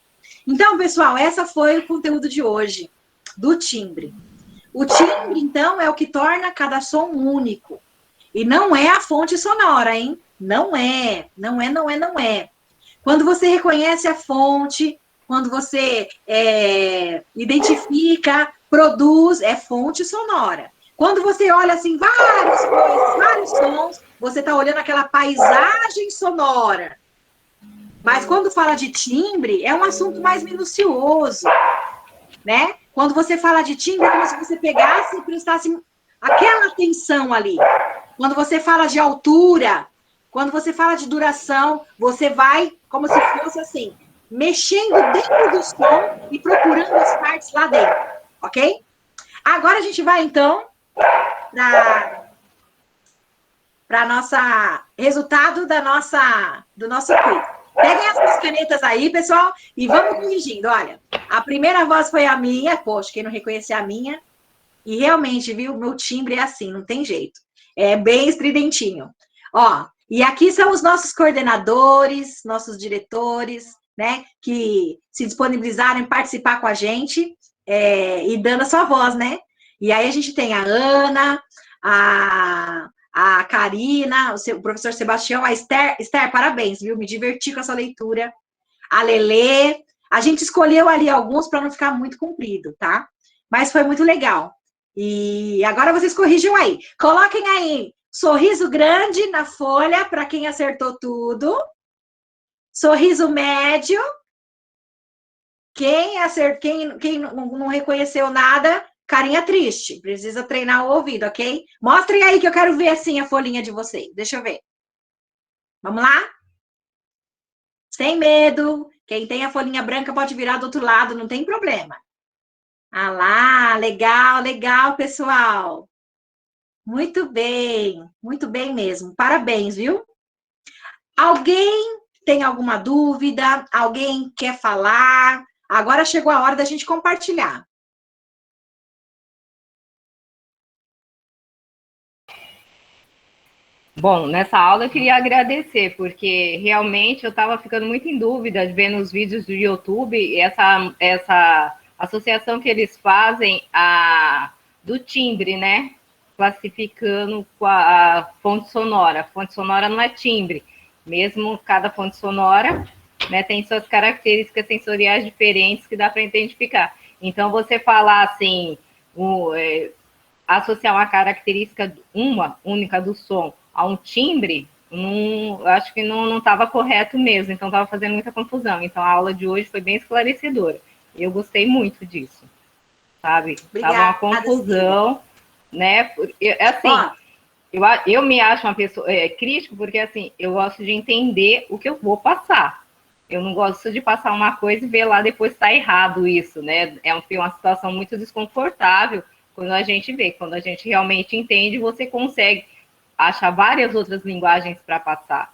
Então, pessoal, essa foi o conteúdo de hoje, do timbre. O timbre, então, é o que torna cada som único. E não é a fonte sonora, hein? Não é. Quando você reconhece a fonte, quando você identifica, produz, é fonte sonora. Quando você olha assim, vários sons, você está olhando aquela paisagem sonora. Mas quando fala de timbre, é um assunto mais minucioso, né? Quando você fala de timbre, é como se você pegasse e prestasse aquela atenção ali. Quando você fala de altura, quando você fala de duração, você vai, como se fosse assim, mexendo dentro do som e procurando as partes lá dentro, ok? Agora a gente vai, então, para nossa resultado do nosso quiz. Peguem as suas canetas aí, pessoal, e vamos corrigindo. Olha, a primeira voz foi a minha, poxa, quem não reconhecer a minha, e realmente, viu, meu timbre é assim, não tem jeito. É bem estridentinho. Ó, e aqui são os nossos coordenadores, nossos diretores, né, que se disponibilizaram em participar com a gente e dando a sua voz, né? E aí a gente tem a Ana, a Karina, o professor Sebastião, a Esther. Esther, parabéns, viu? Me diverti com essa leitura. A Lelê. A gente escolheu ali alguns para não ficar muito comprido, tá? Mas foi muito legal. E agora vocês corrijam aí. Coloquem aí sorriso grande na folha para quem acertou tudo. Sorriso médio. Quem não reconheceu nada, carinha triste. Precisa treinar o ouvido, ok? Mostrem aí que eu quero ver assim a folhinha de vocês. Deixa eu ver. Vamos lá? Sem medo. Quem tem a folhinha branca pode virar do outro lado, não tem problema. Ah lá, legal, pessoal. Muito bem mesmo. Parabéns, viu? Alguém tem alguma dúvida? Alguém quer falar? Agora chegou a hora da gente compartilhar. Bom, nessa aula eu queria agradecer, porque realmente eu estava ficando muito em dúvida de ver nos vídeos do YouTube essa associação que eles fazem do timbre, né? Classificando com a fonte sonora. A fonte sonora não é timbre. Mesmo cada fonte sonora, né, tem suas características sensoriais diferentes que dá para identificar. Então, você falar assim, associar uma característica única do som a um timbre, acho que não estava correto mesmo, então estava fazendo muita confusão. Então, a aula de hoje foi bem esclarecedora. Eu gostei muito disso, sabe? Estava uma confusão, né? Assim, eu me acho uma pessoa crítica, porque assim, eu gosto de entender o que eu vou passar. Eu não gosto de passar uma coisa e ver lá depois está errado isso, né? É uma situação muito desconfortável quando a gente vê. Quando a gente realmente entende, você consegue achar várias outras linguagens para passar.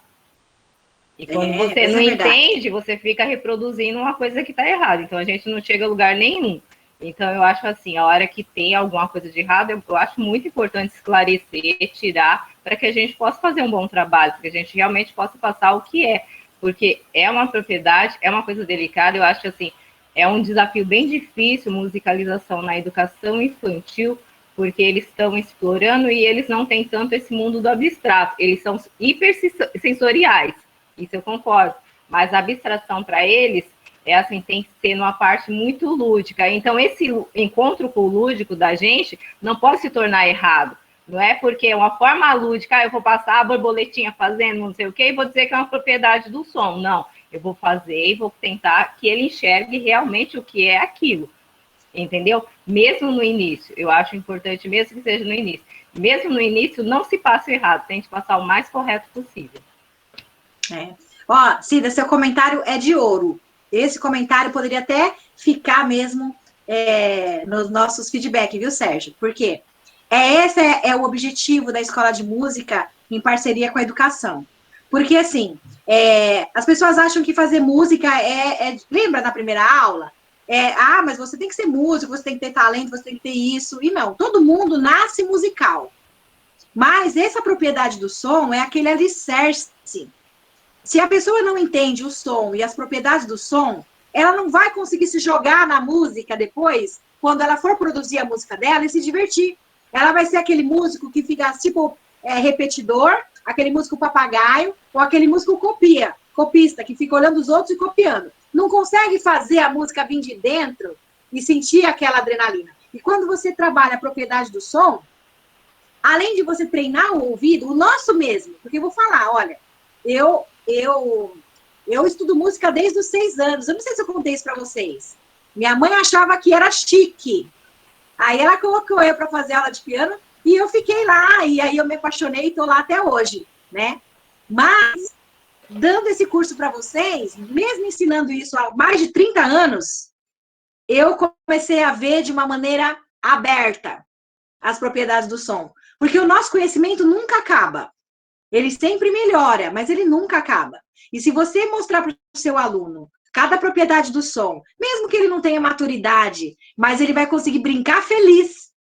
E quando você não entende, você fica reproduzindo uma coisa que está errada. Então, a gente não chega a lugar nenhum. Então, eu acho assim, a hora que tem alguma coisa de errado, eu acho muito importante esclarecer, tirar, para que a gente possa fazer um bom trabalho, para que a gente realmente possa passar o que é. Porque é uma propriedade, é uma coisa delicada, eu acho assim, é um desafio bem difícil, musicalização na educação infantil, porque eles estão explorando e eles não têm tanto esse mundo do abstrato, eles são hipersensoriais, isso eu concordo, mas a abstração para eles é assim, tem que ser numa parte muito lúdica, então esse encontro com o lúdico da gente não pode se tornar errado. Não é porque é uma forma lúdica, eu vou passar a borboletinha fazendo não sei o quê, e vou dizer que é uma propriedade do som. Não, eu vou fazer e vou tentar que ele enxergue realmente o que é aquilo. Entendeu? Mesmo no início. Eu acho importante mesmo que seja no início. Mesmo no início, não se passe errado. Tente passar o mais correto possível. Ó, Cida, seu comentário é de ouro. Esse comentário poderia até ficar mesmo nos nossos feedbacks, viu, Sérgio? Por quê? Esse é o objetivo da Escola de Música em parceria com a educação. Porque, assim, as pessoas acham que fazer música lembra da primeira aula? Mas você tem que ser músico, você tem que ter talento, você tem que ter isso. E não, todo mundo nasce musical. Mas essa propriedade do som é aquele alicerce. Se a pessoa não entende o som e as propriedades do som, ela não vai conseguir se jogar na música depois, quando ela for produzir a música dela e se divertir. Ela vai ser aquele músico que fica, tipo, repetidor, aquele músico papagaio, ou aquele músico copista, que fica olhando os outros e copiando. Não consegue fazer a música vir de dentro e sentir aquela adrenalina. E quando você trabalha a propriedade do som, além de você treinar o ouvido, o nosso mesmo, porque eu vou falar, olha, eu estudo música desde os 6 anos, eu não sei se eu contei isso para vocês. Minha mãe achava que era chique. Aí ela colocou eu para fazer aula de piano e eu fiquei lá, e aí eu me apaixonei e estou lá até hoje, né? Mas, dando esse curso para vocês, mesmo ensinando isso há mais de 30 anos, eu comecei a ver de uma maneira aberta as propriedades do som. Porque o nosso conhecimento nunca acaba. Ele sempre melhora, mas ele nunca acaba. E se você mostrar para o seu aluno cada propriedade do som, mesmo que ele não tenha maturidade, mas ele vai conseguir brincar feliz.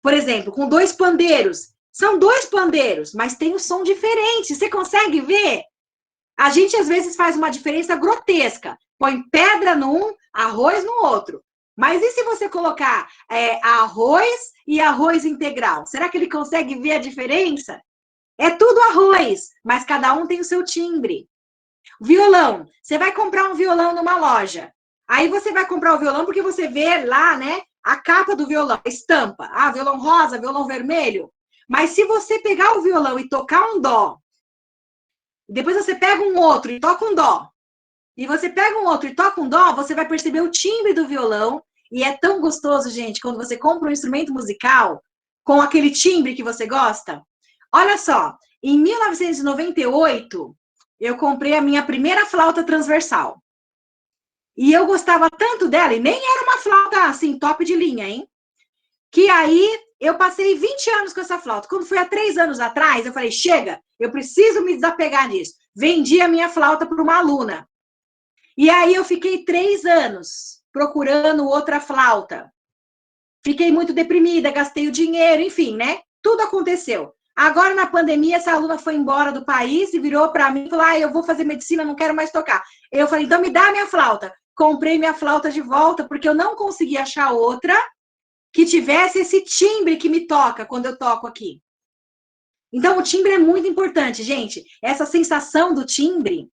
Por exemplo, com 2 pandeiros. São 2 pandeiros, mas tem um som diferente. Você consegue ver? A gente, às vezes, faz uma diferença grotesca. Põe pedra num, arroz no outro. Mas e se você colocar arroz e arroz integral? Será que ele consegue ver a diferença? É tudo arroz, mas cada um tem o seu timbre. Violão. Você vai comprar um violão numa loja. Aí você vai comprar o violão porque você vê lá, né, a capa do violão, a estampa. Violão rosa, violão vermelho. Mas se você pegar o violão e tocar um dó, depois você pega um outro e toca um dó, e você pega um outro e toca um dó, você vai perceber o timbre do violão. E é tão gostoso, gente, quando você compra um instrumento musical com aquele timbre que você gosta. Olha só, em 1998... eu comprei a minha primeira flauta transversal. E eu gostava tanto dela, e nem era uma flauta, assim, top de linha, hein? Que aí, eu passei 20 anos com essa flauta. Quando foi há 3 anos atrás, eu falei, chega, eu preciso me desapegar disso. Vendi a minha flauta para uma aluna. E aí, eu fiquei 3 anos procurando outra flauta. Fiquei muito deprimida, gastei o dinheiro, enfim, né? Tudo aconteceu. Agora, na pandemia, essa aluna foi embora do país e virou para mim e falou, eu vou fazer medicina, não quero mais tocar. Eu falei, então me dá a minha flauta. Comprei minha flauta de volta, porque eu não consegui achar outra que tivesse esse timbre que me toca quando eu toco aqui. Então, o timbre é muito importante, gente. Essa sensação do timbre.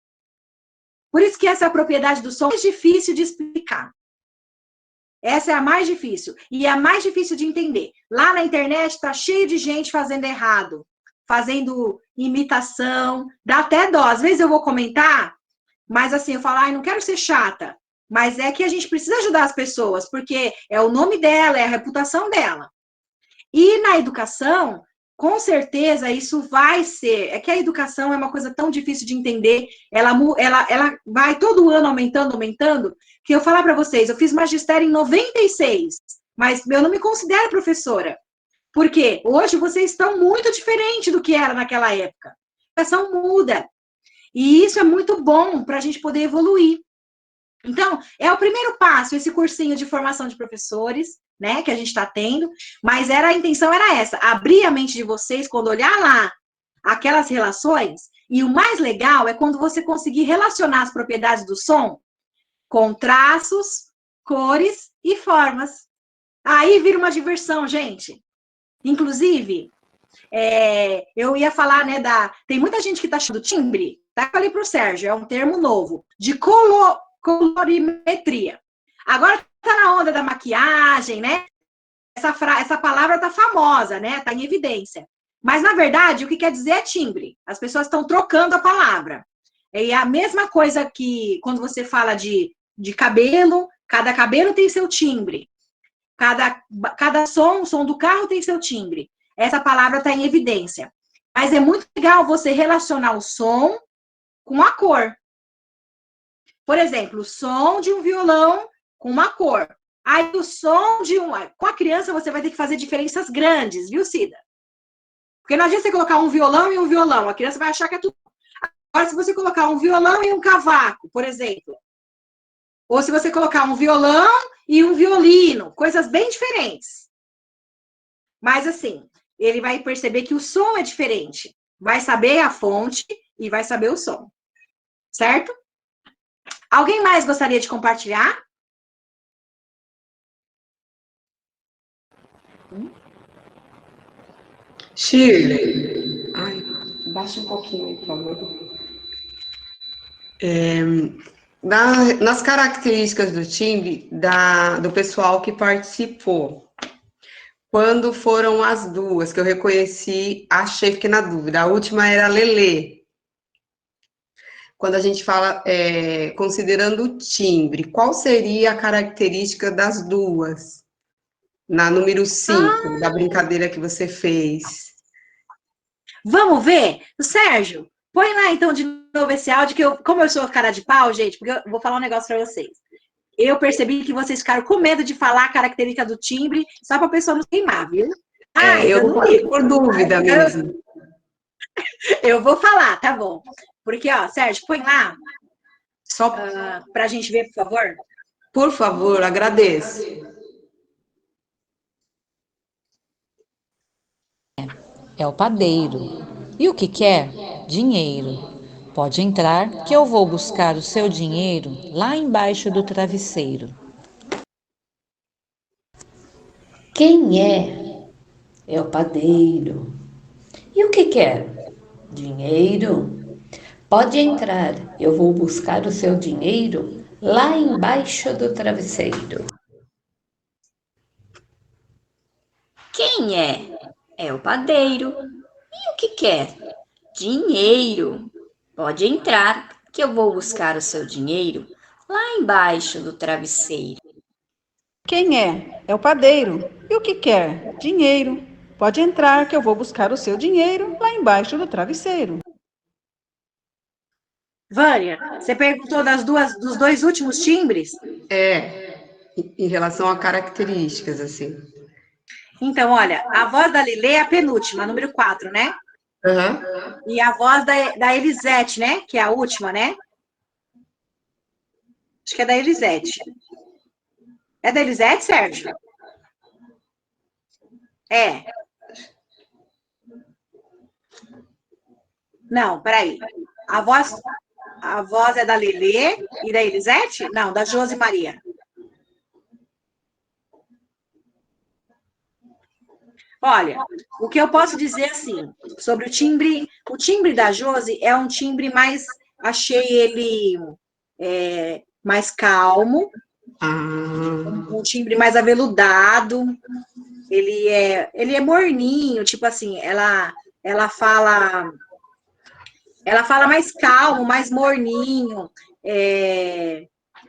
Por isso que essa é a propriedade do som é mais difícil de explicar. Essa é a mais difícil. E é a mais difícil de entender. Lá na internet está cheio de gente fazendo errado. Fazendo imitação. Dá até dó. Às vezes eu vou comentar, mas assim, eu falo, não quero ser chata. Mas é que a gente precisa ajudar as pessoas, porque é o nome dela, é a reputação dela. E na educação, com certeza isso vai ser. É que a educação é uma coisa tão difícil de entender, ela vai todo ano aumentando, que eu falar para vocês, eu fiz magistério em 96, mas eu não me considero professora. Por quê? Hoje vocês estão muito diferente do que era naquela época. A educação muda. E isso é muito bom para a gente poder evoluir. Então, é o primeiro passo, esse cursinho de formação de professores, né, que a gente está tendo, mas a intenção era essa, abrir a mente de vocês quando olhar lá aquelas relações, e o mais legal é quando você conseguir relacionar as propriedades do som com traços, cores e formas. Aí vira uma diversão, gente. Inclusive, eu ia falar, né, tem muita gente que está chamando timbre, tá? Eu falei para o Sérgio, é um termo novo, de colorimetria. Agora tá na onda da maquiagem, né? Essa palavra tá famosa, né? Tá em evidência. Mas, na verdade, o que quer dizer é timbre. As pessoas estão trocando a palavra. É a mesma coisa que quando você fala de cabelo, cada cabelo tem seu timbre. Cada som do carro tem seu timbre. Essa palavra está em evidência. Mas é muito legal você relacionar o som com a cor. Por exemplo, o som de um violão com uma cor. Aí o som com a criança você vai ter que fazer diferenças grandes, viu, Cida? Porque não adianta você colocar um violão e um violão. A criança vai achar que é tudo. Agora, se você colocar um violão e um cavaco, por exemplo. Ou se você colocar um violão e um violino, coisas bem diferentes. Mas assim, ele vai perceber que o som é diferente. Vai saber a fonte e vai saber o som. Certo? Alguém mais gostaria de compartilhar? Shirley, baixa um pouquinho aí, por favor. Nas características do timbre do pessoal que participou, quando foram as duas que eu reconheci, achei, fiquei na dúvida. A última era a Lelê. Quando a gente fala, considerando o timbre, qual seria a característica das duas? Na número 5, da brincadeira que você fez. Vamos ver? Sérgio, põe lá então de novo esse áudio, que como eu sou cara de pau, gente, porque eu vou falar um negócio para vocês. Eu percebi que vocês ficaram com medo de falar a característica do timbre, só para a pessoa não queimar, viu? Eu não falei por dúvida mesmo. Eu vou falar, tá bom. Porque, Sérgio, põe lá. Só para a gente ver, por favor. Por favor, agradeço. É o padeiro. E o que quer? Dinheiro. Pode entrar que eu vou buscar o seu dinheiro lá embaixo do travesseiro. Quem é? É o padeiro. E o que quer? Dinheiro. Pode entrar, eu vou buscar o seu dinheiro lá embaixo do travesseiro. Quem é? É o padeiro. E o que quer? Dinheiro. Pode entrar, que eu vou buscar o seu dinheiro lá embaixo do travesseiro. Quem é? É o padeiro. E o que quer? Dinheiro. Pode entrar, que eu vou buscar o seu dinheiro lá embaixo do travesseiro. Vânia, você perguntou dos dois últimos timbres? Em relação a características, assim. Então, olha, a voz da Lelê é a penúltima, número 4, né? Uhum. E a voz da Elisete, né? Que é a última, né? Acho que é da Elisete. É da Elisete, Sérgio? É. Não, peraí. A voz é da Lelê e da Elisete? Não, da Josi Maria. Olha, o que eu posso dizer assim, sobre o timbre da Josi é um timbre mais, achei ele mais calmo, um timbre mais aveludado, ele é morninho, tipo assim, ela fala mais calmo, mais morninho,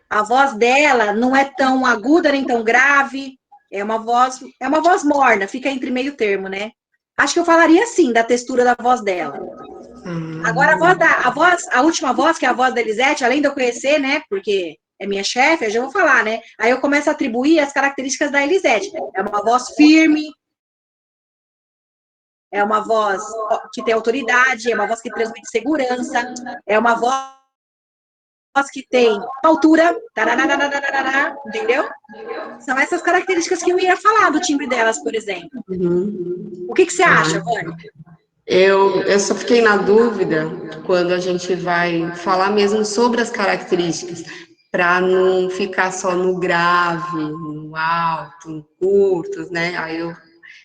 a voz dela não é tão aguda nem tão grave, é uma voz morna, fica entre meio termo, né? acho que eu falaria assim, da textura da voz dela. Agora, a última voz, que é a voz da Elisete, além de eu conhecer, né, porque é minha chefe, eu já vou falar, né, aí eu começo a atribuir as características da Elisete. É uma voz firme, é uma voz que tem autoridade, é uma voz que transmite segurança, é uma voz que tem altura, tararararararará, entendeu? São essas características que eu ia falar do timbre delas, por exemplo. O que você acha, Vânia? Eu só fiquei na dúvida quando a gente vai falar mesmo sobre as características, para não ficar só no grave, no alto, no curto, né? Aí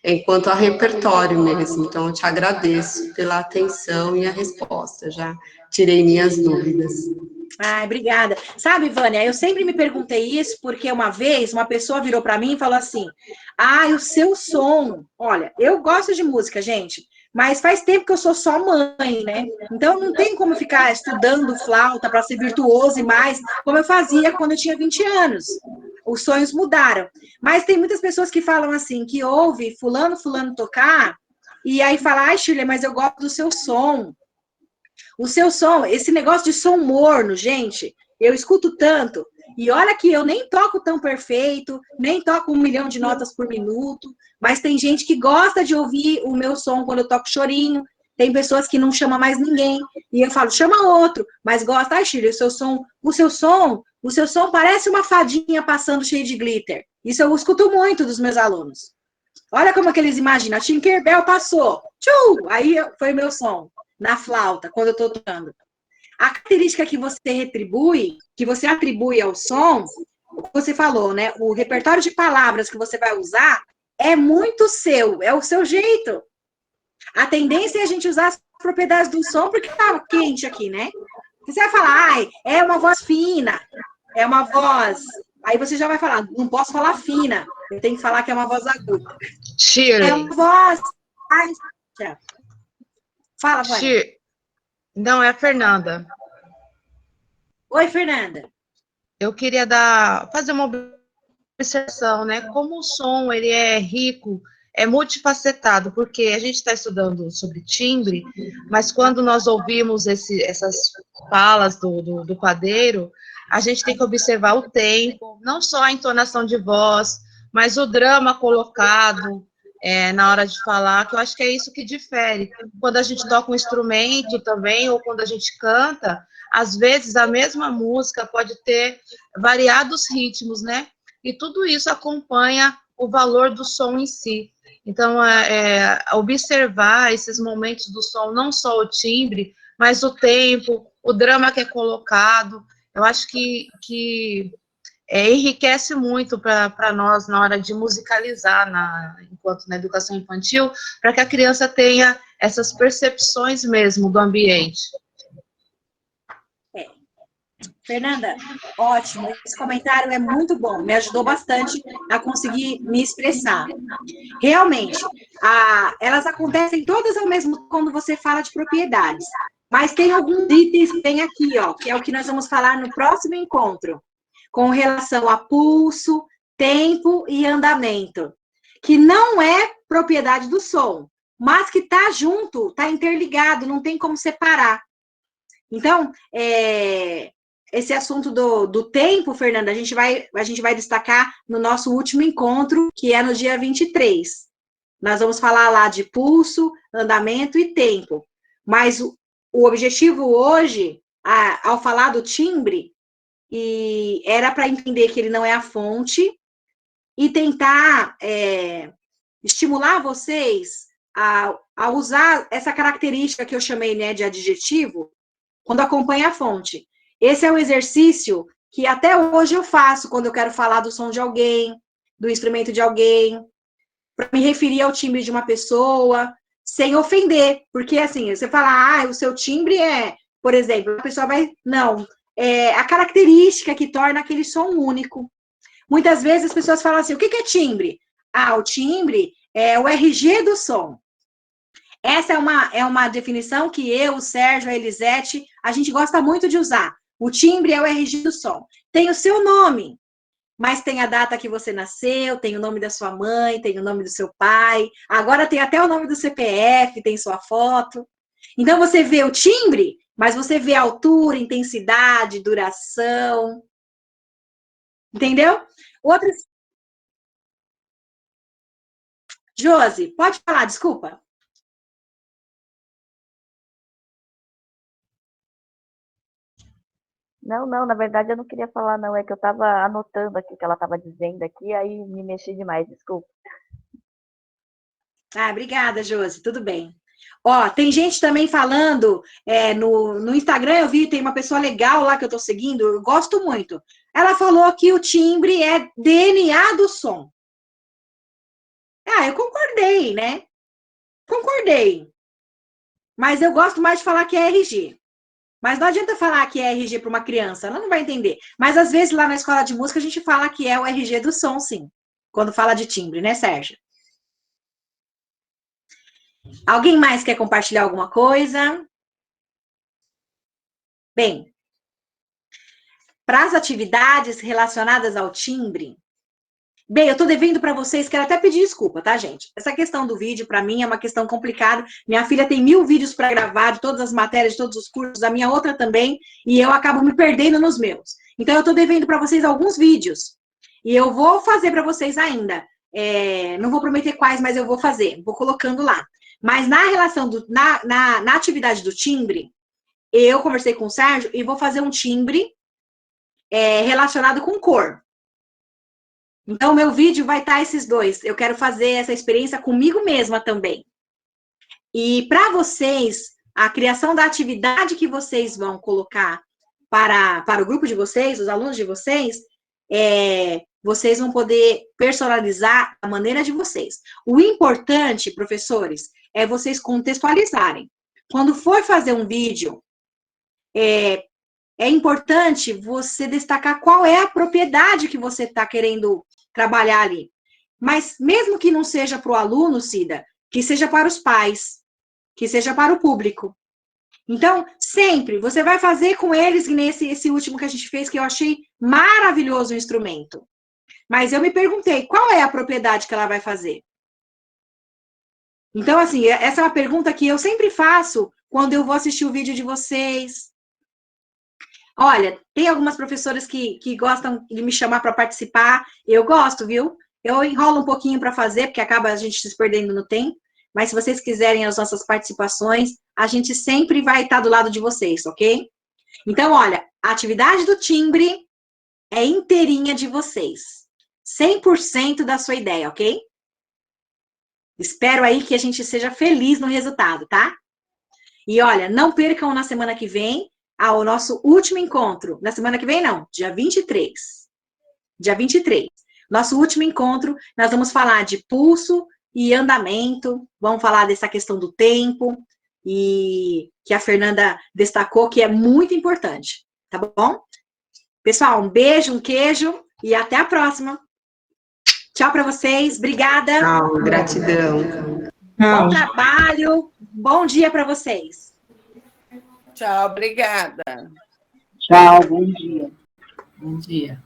enquanto a repertório mesmo. Então, eu te agradeço pela atenção e a resposta. Já tirei minhas dúvidas. Ai, obrigada. Sabe, Vânia, eu sempre me perguntei isso porque uma vez uma pessoa virou para mim e falou assim: o seu som. Olha, eu gosto de música, gente, mas faz tempo que eu sou só mãe, né? Então não tem como ficar estudando flauta para ser virtuoso e mais, como eu fazia quando eu tinha 20 anos. Os sonhos mudaram. Mas tem muitas pessoas que falam assim, que ouve fulano tocar, e aí fala: ai, Shirley, mas eu gosto do seu som. O seu som, esse negócio de som morno, gente, eu escuto tanto. E olha que eu nem toco tão perfeito, nem toco 1 milhão de notas por minuto, mas tem gente que gosta de ouvir o meu som quando eu toco chorinho. Tem pessoas que não chamam mais ninguém. E eu falo, chama outro, mas gosta. Ai, Shirley, o seu som parece uma fadinha passando cheio de glitter. Isso eu escuto muito dos meus alunos. Olha como que eles imaginam. A Tinkerbell passou. Tchum! Aí foi meu som. Na flauta, quando eu estou tocando. A característica que você atribui ao som, você falou, né? O repertório de palavras que você vai usar é muito seu, é o seu jeito. A tendência é a gente usar as propriedades do som, porque tá quente aqui, né? Você vai falar, é uma voz fina, é uma voz... Aí você já vai falar, não posso falar fina, eu tenho que falar que é uma voz aguda. Shirley. É uma voz... Fala, Vânia. Não, é a Fernanda. Oi, Fernanda. Eu queria fazer uma observação, né? Como o som ele é rico, é multifacetado, porque a gente está estudando sobre timbre, mas quando nós ouvimos essas falas do padeiro, a gente tem que observar o tempo, não só a entonação de voz, mas o drama colocado, na hora de falar, que eu acho que é isso que difere. Quando a gente toca um instrumento também, ou quando a gente canta, às vezes a mesma música pode ter variados ritmos, né? E tudo isso acompanha o valor do som em si. Então, observar esses momentos do som, não só o timbre, mas o tempo, o drama que é colocado, eu acho que enriquece muito para nós na hora de musicalizar, enquanto na educação infantil, para que a criança tenha essas percepções mesmo do ambiente. Fernanda, ótimo, esse comentário é muito bom, me ajudou bastante a conseguir me expressar. Realmente, elas acontecem todas ao mesmo tempo quando você fala de propriedades, mas tem alguns itens que tem aqui, ó, que é o que nós vamos falar no próximo encontro, com relação a pulso, tempo e andamento, que não é propriedade do som, mas que está junto, está interligado, não tem como separar. Então, esse assunto do tempo, Fernanda, a gente vai destacar no nosso último encontro, que é no dia 23. Nós vamos falar lá de pulso, andamento e tempo. Mas o objetivo hoje, ao falar do timbre, era para entender que ele não é a fonte e tentar estimular vocês a usar essa característica que eu chamei, né, de adjetivo, quando acompanha a fonte. Esse é um exercício que até hoje eu faço quando eu quero falar do som de alguém, do instrumento de alguém, para me referir ao timbre de uma pessoa, sem ofender. Porque, assim, você fala, o seu timbre por exemplo, a pessoa vai... Não, é a característica que torna aquele som único. Muitas vezes as pessoas falam assim, o que é timbre? O timbre é o RG do som. Essa é uma definição que eu, o Sérgio, a Elisete, a gente gosta muito de usar. O timbre é o RG do som. Tem o seu nome. mas tem a data que você nasceu, tem o nome da sua mãe, tem o nome do seu pai, agora tem até o nome do CPF, tem sua foto. Então, você vê o timbre, mas você vê a altura, intensidade, duração. Entendeu? Outras. Josi, pode falar, desculpa. Não, na verdade eu não queria falar, não. É que eu estava anotando aqui o que ela estava dizendo aqui, aí me mexi demais, desculpa. Ah, obrigada, Josi, tudo bem. Ó, tem gente também falando, no Instagram eu vi, tem uma pessoa legal lá que eu tô seguindo, eu gosto muito. Ela falou que o timbre é DNA do som. Ah, eu concordei, né? Concordei. Mas eu gosto mais de falar que é RG. Mas não adianta falar que é RG para uma criança, ela não vai entender. Mas às vezes lá na escola de música a gente fala que é o RG do som, sim. Quando fala de timbre, né, Sérgio? Alguém mais quer compartilhar alguma coisa? Bem, para as atividades relacionadas ao timbre, bem, eu estou devendo para vocês, quero até pedir desculpa, tá, gente? Essa questão do vídeo, para mim, é uma questão complicada. Minha filha tem 1000 vídeos para gravar, de todas as matérias, de todos os cursos, a minha outra também, e eu acabo me perdendo nos meus. Então, eu estou devendo para vocês alguns vídeos. E eu vou fazer para vocês ainda. Não vou prometer quais, mas eu vou fazer. Vou colocando lá. Mas na relação, na atividade do timbre, eu conversei com o Sérgio e vou fazer um timbre relacionado com cor. Então, o meu vídeo vai estar esses dois. Eu quero fazer essa experiência comigo mesma também. E para vocês, a criação da atividade que vocês vão colocar para o grupo de vocês, os alunos de vocês, vocês vão poder personalizar a maneira de vocês. O importante, professores, é vocês contextualizarem. Quando for fazer um vídeo, é importante você destacar qual é a propriedade que você está querendo trabalhar ali. Mas mesmo que não seja para o aluno, Cida, que seja para os pais, que seja para o público. Então, sempre, você vai fazer com eles, esse último que a gente fez, que eu achei maravilhoso o instrumento. Mas eu me perguntei, qual é a propriedade que ela vai fazer? Então, assim, essa é uma pergunta que eu sempre faço quando eu vou assistir o vídeo de vocês. Olha, tem algumas professoras que gostam de me chamar para participar. Eu gosto, viu? Eu enrolo um pouquinho para fazer, porque acaba a gente se perdendo no tempo. Mas se vocês quiserem as nossas participações, a gente sempre vai estar do lado de vocês, ok? Então, olha, a atividade do timbre é inteirinha de vocês. 100% da sua ideia, ok? Espero aí que a gente seja feliz no resultado, tá? E olha, não percam na semana que vem o nosso último encontro. Na semana que vem, não, dia 23. Dia 23. Nosso último encontro, nós vamos falar de pulso e andamento, vamos falar dessa questão do tempo, e que a Fernanda destacou que é muito importante, tá bom? Pessoal, um beijo, um queijo, e até a próxima. Tchau para vocês, obrigada. Tchau, gratidão. Bom trabalho, bom dia para vocês. Tchau, obrigada. Tchau, bom dia. Bom dia.